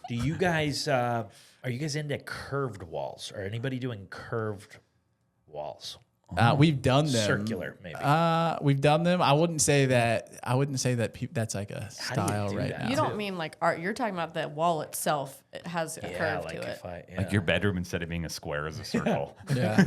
Do you guys are you guys into curved walls? Or anybody doing curved walls? We've done them. Circular, maybe. We've done them. I wouldn't say that. That's like a How do you style do right that? now. You don't mean like art. You're talking about the wall itself. It has a curve like to it. if I Like your bedroom, instead of being a square, is a circle. Yeah.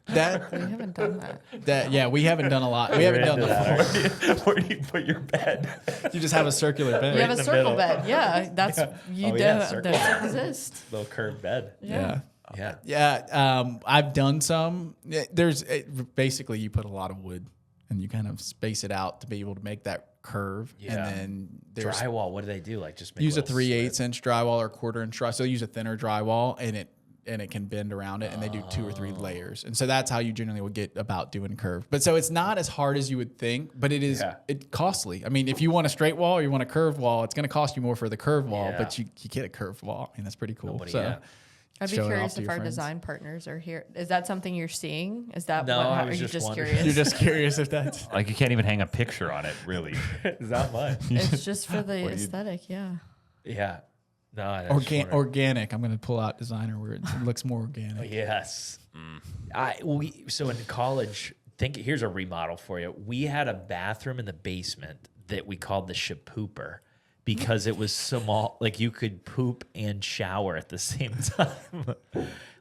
We haven't done that. Yeah, we haven't done a lot. We haven't done into the that, full. Where do you put your bed? You just have a circular bed. You have a in the circle middle. bed. Yeah, that's you. Oh, yeah, circle Those bed. exist. little curved bed. Yeah. Yeah. Yeah, I've done some. Basically you put a lot of wood and you kind of space it out to be able to make that curve. Yeah. And then there's Drywall, what do they do? Like just make use a little 3/8 slits? inch drywall or 1/4 inch drywall. So use a thinner drywall, and and it can bend around it, and they do 2 or 3 layers. And so that's how you generally would get about doing curved. But so it's not as hard as you would think, but it is it costly. I mean, if you want a straight wall or you want a curved wall, it's going to cost you more for the curved wall, but you get a curved wall. I mean, that's pretty cool. I'd be show it curious off to if your our friends. design partners are here. Is that something you're seeing? Is that No, what, I are was you just just wondering. curious? You're just curious if that's Like you can't even hang a picture on it, really. Is that much? It's just for the aesthetic, yeah. Yeah. No, I just wondered. organic. I'm going to pull out designer where it looks more organic. Yes. So in college, here's a remodel for you. We had a bathroom in the basement that we called the shapooper because it was small, like you could poop and shower at the same time.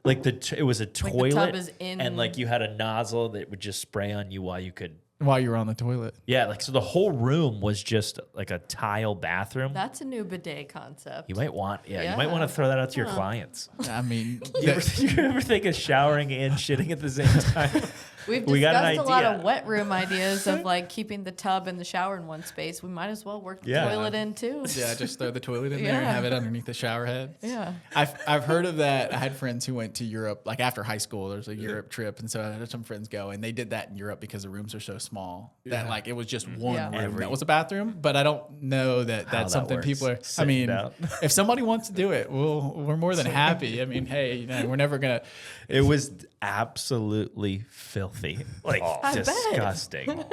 Like it was a toilet, the tub is in- and like you had a nozzle that would just spray on you while you could. While you were on the toilet. Yeah, like so the whole room was just like a tile bathroom. That's a new bidet concept. You might want, you Yeah. might want to throw that out to your clients. I mean, You ever think of showering and shitting at the same time? We've We got an discussed a lot idea. of wet room ideas of like keeping the tub and the shower in one space. We might as well work the Yeah. toilet in too. yeah, just throw the toilet in there and Yeah. have it underneath the shower head. Yeah. I've heard of that. I had friends who went to Europe, like after high school. There's a Europe trip, and so I had some friends go, and they did that in Europe because the rooms are so small that like it was just one Yeah. room that was a bathroom. But I don't know that How that's that something works. people are. I Sitting mean, down. if somebody wants to do it, we're more than happy. I mean, hey, we're never gonna. It was absolutely filthy, like I bet. disgusting.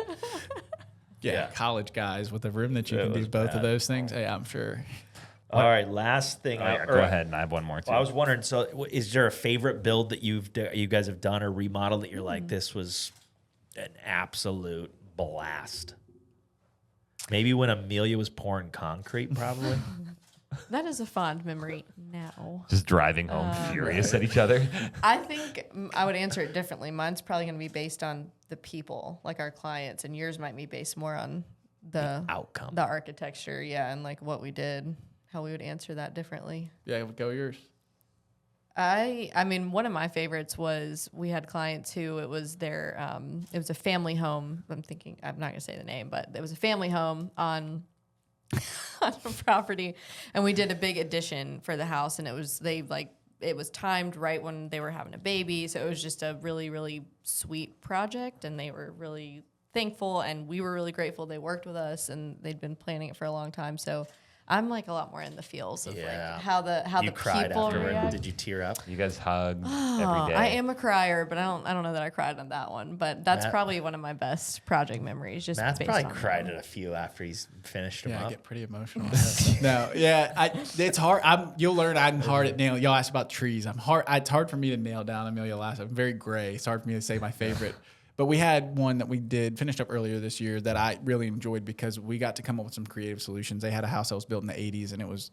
Yeah, college guys with a room that you It can do was both bad. of those things. Hey, I'm sure. All right, last thing. Go ahead, and I have one more too. I was wondering. So, is there a favorite build that you guys have done or remodeled that you're like, this was an absolute blast? Maybe when Amelia was pouring concrete, probably. That is a fond memory now. Just driving home furious at each other. I think I would answer it differently. Mine's probably going to be based on the people, like our clients, and yours might be based more on the outcome. the architecture, yeah, and like what we did, how we would answer that differently. Yeah, go yours. I mean, one of my favorites was we had clients who it was their it was a family home. I'm not gonna say the name, but it was a family home on on a property, and we did a big addition for the house, and it was timed right when they were having a baby, so it was just a really, really sweet project, and they were really thankful, and we were really grateful they worked with us, and they'd been planning it for a long time. So I'm like a lot more in the feels of Yeah. like how You the cried people afterward. react. Did you tear up? You guys hug Oh, every day. I am a crier, but I don't know that I cried on that one. But that's Matt- probably one of my best project memories. Just Matt's based probably on cried that. at a few after he's finished them Yeah, I up. get pretty emotional. No, yeah, it's hard. You'll learn I'm hard at nailing. Y'all asked about trees. It's hard for me to nail down Amelia last. I'm very gray. It's hard for me to say my favorite. But we had one that we finished up earlier this year that I really enjoyed because we got to come up with some creative solutions. They had a house that was built in the 80s and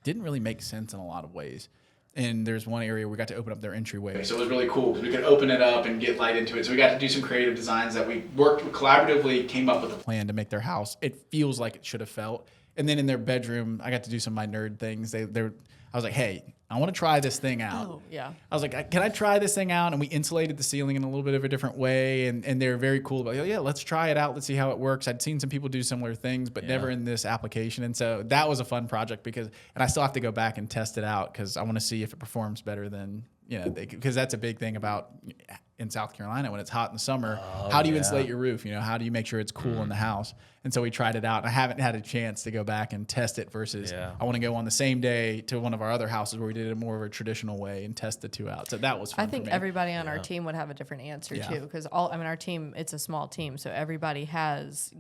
didn't really make sense in a lot of ways. And there's one area we got to open up their entryway. So it was really cool because we could open it up and get light into it. So we got to do some creative designs that we worked collaboratively, came up with a plan to make their house. It feels like it should have felt. And then in their bedroom, I got to do some of my nerd things. I was like, hey, I want to try this thing out. Oh, yeah. I was like, can I try this thing out? And we insulated the ceiling in a little bit of a different way. And they're very cool about, yeah, let's try it out. Let's see how it works. I'd seen some people do similar things, but never in this application. And so that was a fun project and I still have to go back and test it out because I want to see if it performs better than, because that's a big thing about in South Carolina when it's hot in the summer. How do you insulate your roof? How do you make sure it's cool in the house? And so we tried it out. And I haven't had a chance to go back and test it versus I want to go on the same day to one of our other houses where we did it more of a traditional way and test the two out. So that was fun. I think for me. everybody on our team would have a different answer too, because our team, it's a small team, so everybody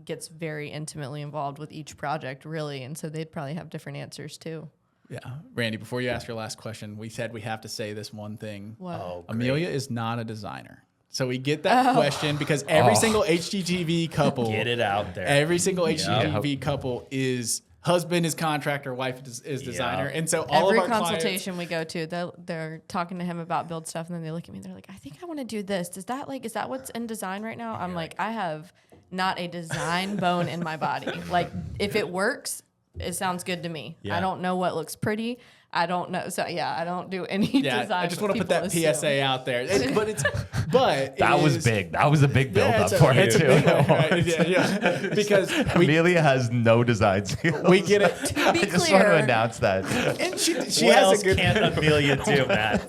gets very intimately involved with each project, really, and so they'd probably have different answers too. Yeah. Randy, before you ask your last question, we said we have to say this one thing. What? Oh, Amelia is not a designer. So we get that question because every single HGTV couple, Get it out there. every single HGTV couple is husband is contractor, wife is designer. And so all Every of our consultation we go to, they're talking to him about build stuff, and then they look at me and they're like, I think I want to do this. Is that what's in design right now? I'm like, I have not a design bone in my body. Like, if it works, it sounds good to me. Yeah. I don't know what looks pretty. I don't know. So yeah, I don't do any Yeah, design. I just but want to put that people assume. PSA out there. But That it was is- big. That was a big build Yeah, up it's for a, it it's a too. big one, right? Yeah. Because Amelia has no design skills. we get it. To be I just want to clear, announce that. And she What has else a good. can Amelia do, Matt?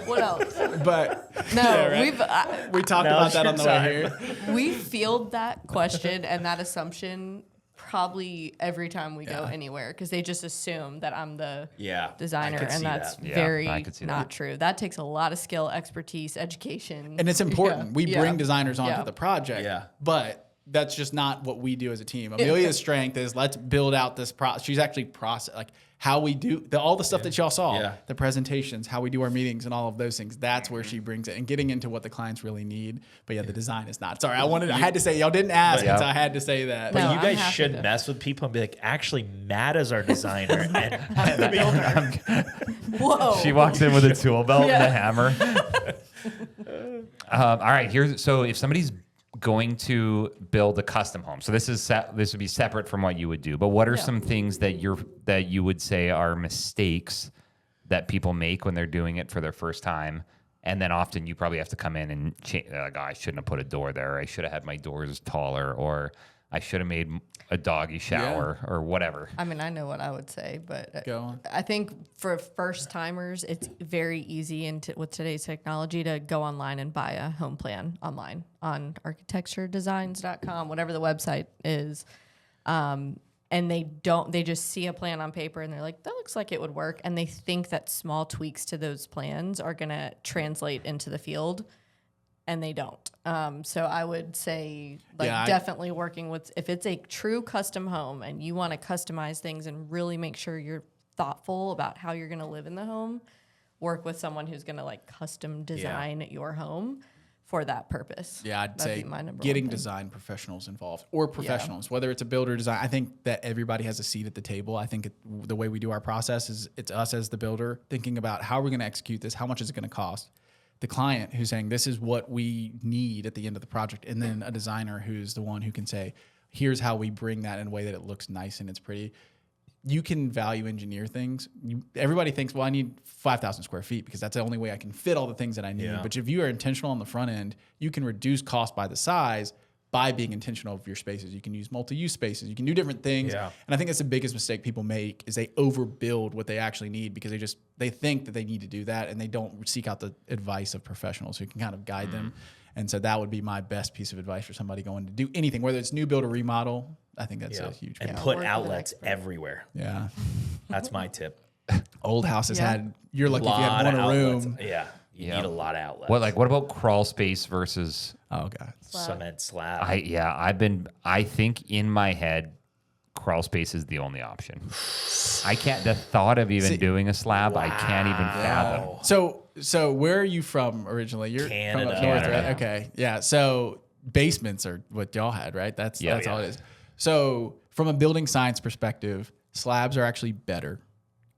what else? But No, yeah, right? we've we talked Now's about that your on the way time. here. we field that question and that assumption probably every time we go Yeah. anywhere because they just assume that I'm the Yeah, designer, I could and see that's that. Yeah, very I could see not that. true. That takes a lot of skill, expertise, education, And it's important. Yeah, We yeah, bring designers onto yeah. the project. Yeah. But that's just not what we do as a team. Amelia's strength is let's build out this process. She's actually process like how we do all the stuff that y'all saw, Yeah. the presentations, how we do our meetings and all of those things. That's where she brings it and getting into what the clients really need. But yeah, the design is not. Sorry, I had to say y'all didn't ask, Yeah. so I had to say that. No, But you I'm guys happy should to- mess with people and be like, actually, Matt is our designer. And I'm the builder. Whoa! She walks in with a tool belt and Yeah. a hammer. All right, so if somebody's going to build a custom home, so this would be separate from what you would do. But what are Yeah. some things that you would say are mistakes that people make when they're doing it for their first time? And then often you probably have to come in and change. Like, oh, I shouldn't have put a door there. Or I should have had my doors taller, or I should have made a doggy shower, or whatever. I mean, I know what I would say, but Go on. I think for first timers, it's very easy with today's technology to go online and buy a home plan online on architecturedesigns.com, whatever the website is. And they just see a plan on paper and they're like, that looks like it would work. And they think that small tweaks to those plans are going to translate into the field. And they don't. So I would say, definitely working with, if it's a true custom home and you want to customize things and really make sure you're thoughtful about how you're going to live in the home, work with someone who's going to like custom design your home for that purpose. Yeah, I'd That'd say be my number getting one thing. design professionals involved or professionals, whether it's a builder design. I think that everybody has a seat at the table. I think the way we do our process is it's us as the builder thinking about how we're going to execute this, how much is it going to cost. The client who's saying this is what we need at the end of the project, and then a designer who's the one who can say, here's how we bring that in a way that it looks nice and it's pretty. You can value engineer things. Everybody thinks, well, I need 5,000 square feet because that's the only way I can fit all the things that I need. Yeah. But if you are intentional on the front end, you can reduce cost by the size by being intentional of your spaces. You can use multi-use spaces. You can do different things. Yeah. And I think that's the biggest mistake people make is they overbuild what they actually need because they think that they need to do that and they don't seek out the advice of professionals who can kind of guide them. And so that would be my best piece of advice for somebody going to do anything, whether it's new build or remodel. I think that's a huge And one. Yeah, put work with an outlets expert. everywhere. Yeah. That's my tip. Old houses Yeah. you're lucky if you had one a outlets. room. Yeah. You Yeah. need a lot of outlets. What about crawl space versus? Oh, God. Cement slab. I think in my head, crawl space is the only option. I can't. The thought of even doing a slab, I can't even fathom. So where are you from originally? You're from up Canada. north, Canada. right? Okay. Yeah. So basements are what y'all had, right? That's all it is. So from a building science perspective, slabs are actually better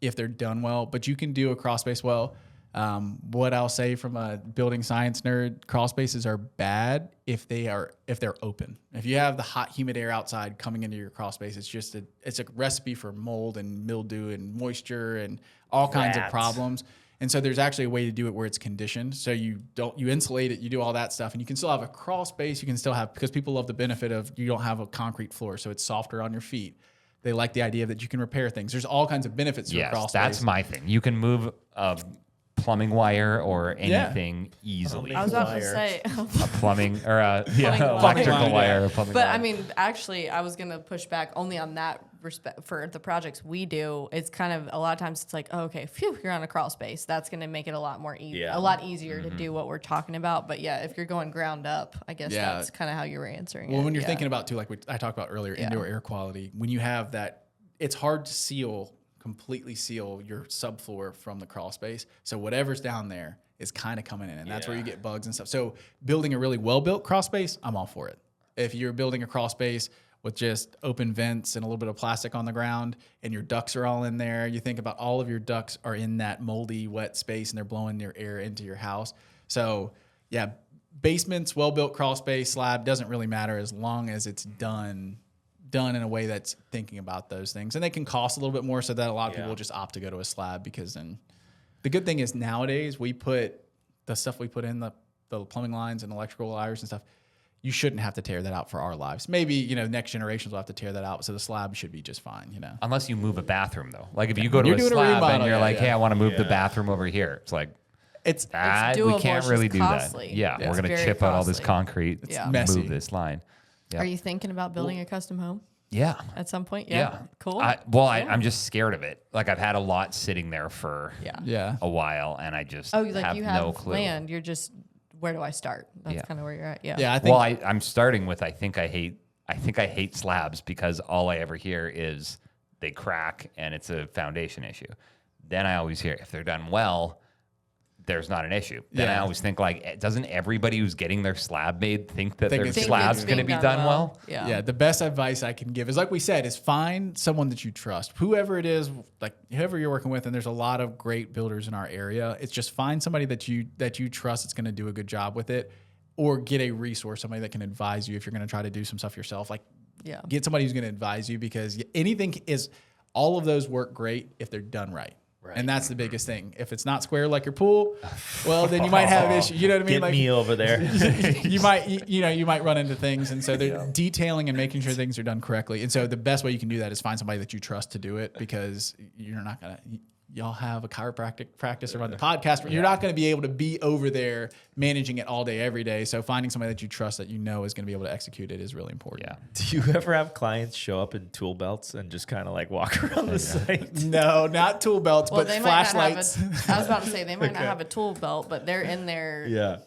if they're done well, but you can do a crawl space well. What I'll say from a building science nerd, crawl spaces are bad if they're open. If you have the hot, humid air outside coming into your crawl space, it's a recipe for mold and mildew and moisture and all kinds of Rats. problems. And so there's actually a way to do it where it's conditioned. So you insulate it, you do all that stuff, and you can still have a crawl space. You can still have, because people love the benefit of you don't have a concrete floor, so it's softer on your feet. They like the idea that you can repair things. There's all kinds of benefits to a crawl Yes, space. that's my thing. You can move plumbing wire or anything easily. I was about to Wire. say, A plumbing or Plumbing electrical wire. wire. Or plumbing but wire. I mean, actually, I was gonna push back only on that respect for the projects we do. It's kind of a lot of times it's like, oh, okay, phew, you're on a crawl space. That's gonna make it a lot more Yeah. a lot easier to do what we're talking about. But yeah, if you're going ground up, I guess Yeah. that's kind of how you were answering. Well, it. when you're Yeah. thinking about too, like I talked about earlier, indoor air quality, when you have that, it's hard to completely seal your subfloor from the crawl space. So whatever's down there is kind of coming in, and that's where you get bugs and stuff. So building a really well-built crawl space, I'm all for it. If you're building a crawl space with just open vents and a little bit of plastic on the ground and your ducts are all in there, you think about all of your ducts are in that moldy, wet space and they're blowing their air into your house. So yeah, basements, well-built crawl space, slab, doesn't really matter as long as it's done done in a way that's thinking about those things. And they can cost a little bit more, so that a lot of people Yeah. just opt to go to a slab, because then the good thing is nowadays we put the stuff we put in the plumbing lines and electrical wires and stuff. You shouldn't have to tear that out for our lives. Maybe, you know, next generations will have to tear that out. So the slab should be just fine, you know. Unless you move a bathroom, though. Like if you go to You're a doing a slab and remodel, you're yeah, like, yeah. hey, I want to move the bathroom over here. It's like, It's that we doable, can't it's really just do costly. that. Yeah, Yeah. we're It's going to very chip out all this costly. concrete, Yeah. move messy. this line. Yeah. Are you thinking about building a custom home Yeah. at some point? Yeah. Cool. I'm just scared of it. Like I've had a lot sitting there for yeah. a while, and I just Oh, like have you have no clue. land. You're just, where do I start? That's Yeah. kind of where you're at. Yeah. Yeah, I think Well, I'm starting with I think I hate slabs, because all I ever hear is they crack and it's a foundation issue. Then I always hear if they're done well, there's not an issue. Then I Yeah. always think like, doesn't everybody who's getting their slab made think that Think their it's gonna slab's be going to be done well? Yeah. Yeah, the best advice I can give is, like we said, is find someone that you trust. Whoever it is, like whoever you're working with, and there's a lot of great builders in our area. It's just find somebody that you trust that's going to do a good job with it, or get a resource, somebody that can advise you if you're going to try to do some stuff yourself. Like Yeah. get somebody who's going to advise you, because anything is, all of those work great if they're done right. And that's the biggest thing. If it's not square like your pool, well, then you might have issues. You know what I mean? Get Like, me over there. you might run into things, and so they're detailing and making sure things are done correctly. And so the best way you can do that is find somebody that you trust to do it, because you're not gonna. Y'all have a chiropractic practice or run the podcast, but you're not going to be able to be over there managing it all day, every day. So finding somebody that you trust, that you know is going to be able to execute it, is really important. Yeah. Do you ever have clients show up in tool belts and just kind of like walk around the site? No, not tool belts, Well, but they might flashlights. not have I was about to say they might not have a tool belt, but they're in there Yeah.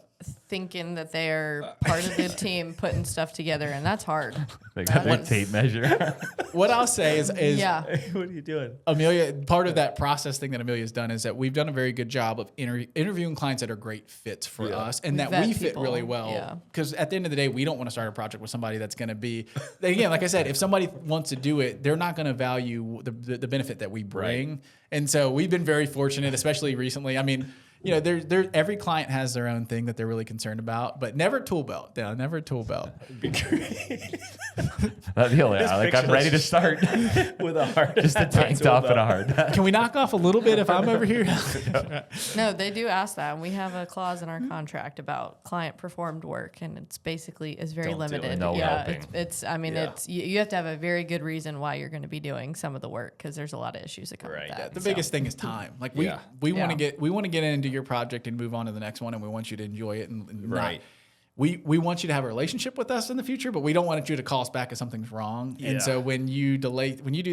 thinking that they're part of the team putting stuff together, and that's hard. They got their That's- tape measure. What I'll say is Yeah. What are you doing? Amelia, part of that process thing that Amelia's done is that we've done a very good job of interviewing clients that are great fits for us, and that vet we fit people, really well. yeah. Because at the end of the day, we don't want to start a project with somebody that's going to be, again, like I said, if somebody wants to do it, they're not going to value the benefit that we bring. And so we've been very fortunate, especially recently. I mean, you know, every client has their own thing that they're really concerned about, but never tool belt. No, never tool belt. That's the only, like I'm ready to start. With a heart. Just a tank top and a hard. Can we knock off a little bit if I'm over here? No, they do ask that, and we have a clause in our contract about client performed work, and it's basically is very Don't do it. limited. No yeah, helping. it's. I mean, Yeah. it's you have to have a very good reason why you're going to be doing some of the work, because there's a lot of issues that come Right. with that. The So, biggest thing is time. Like we Yeah. want to Yeah. get into your project and move on to the next one, and we want you to enjoy it and Right. not, we want you to have a relationship with us in the future, but we don't want you to call us back if something's wrong. Yeah. And so when you do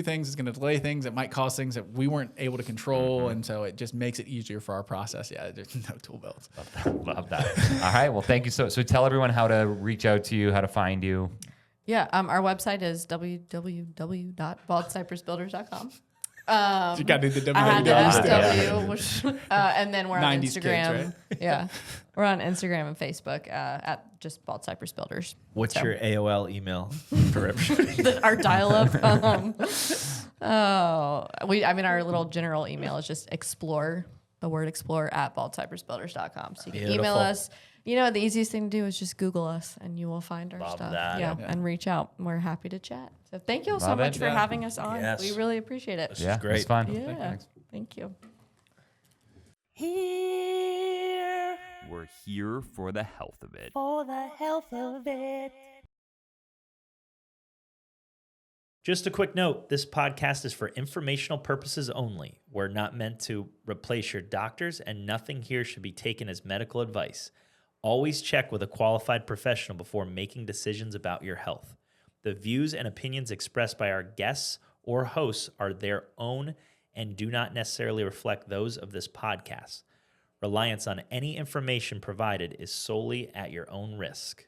things, it's going to delay things. It might cause things that we weren't able to control, and so it just makes it easier for our process. Yeah, there's no tool belts. Love that. All right. Well, thank you. So tell everyone how to reach out to you, how to find you. Yeah, our website is www.baldcypressbuilders.com. You got to do the I had the www. SW, which, and then we're on 90s kids, Instagram. right? Yeah, we're on Instagram and Facebook at just Bald Cypress Builders. What's So- your AOL email for everybody? Our dial-up. Our little general email is just explore, the word explore, at baldcypressbuilders.com. So you can email Beautiful. us. You know, the easiest thing to do is just Google us, and you will find our Love stuff. that. Yeah, and reach out. We're happy to chat. So thank you all so Love it. much for Yeah. having us on. Yes. We really appreciate it. Yeah, great. It's fun. Yeah, thank you. We're here for the health of it. For the health of it. Just a quick note, this podcast is for informational purposes only. We're not meant to replace your doctors, and nothing here should be taken as medical advice. Always check with a qualified professional before making decisions about your health. The views and opinions expressed by our guests or hosts are their own and do not necessarily reflect those of this podcast. Reliance on any information provided is solely at your own risk.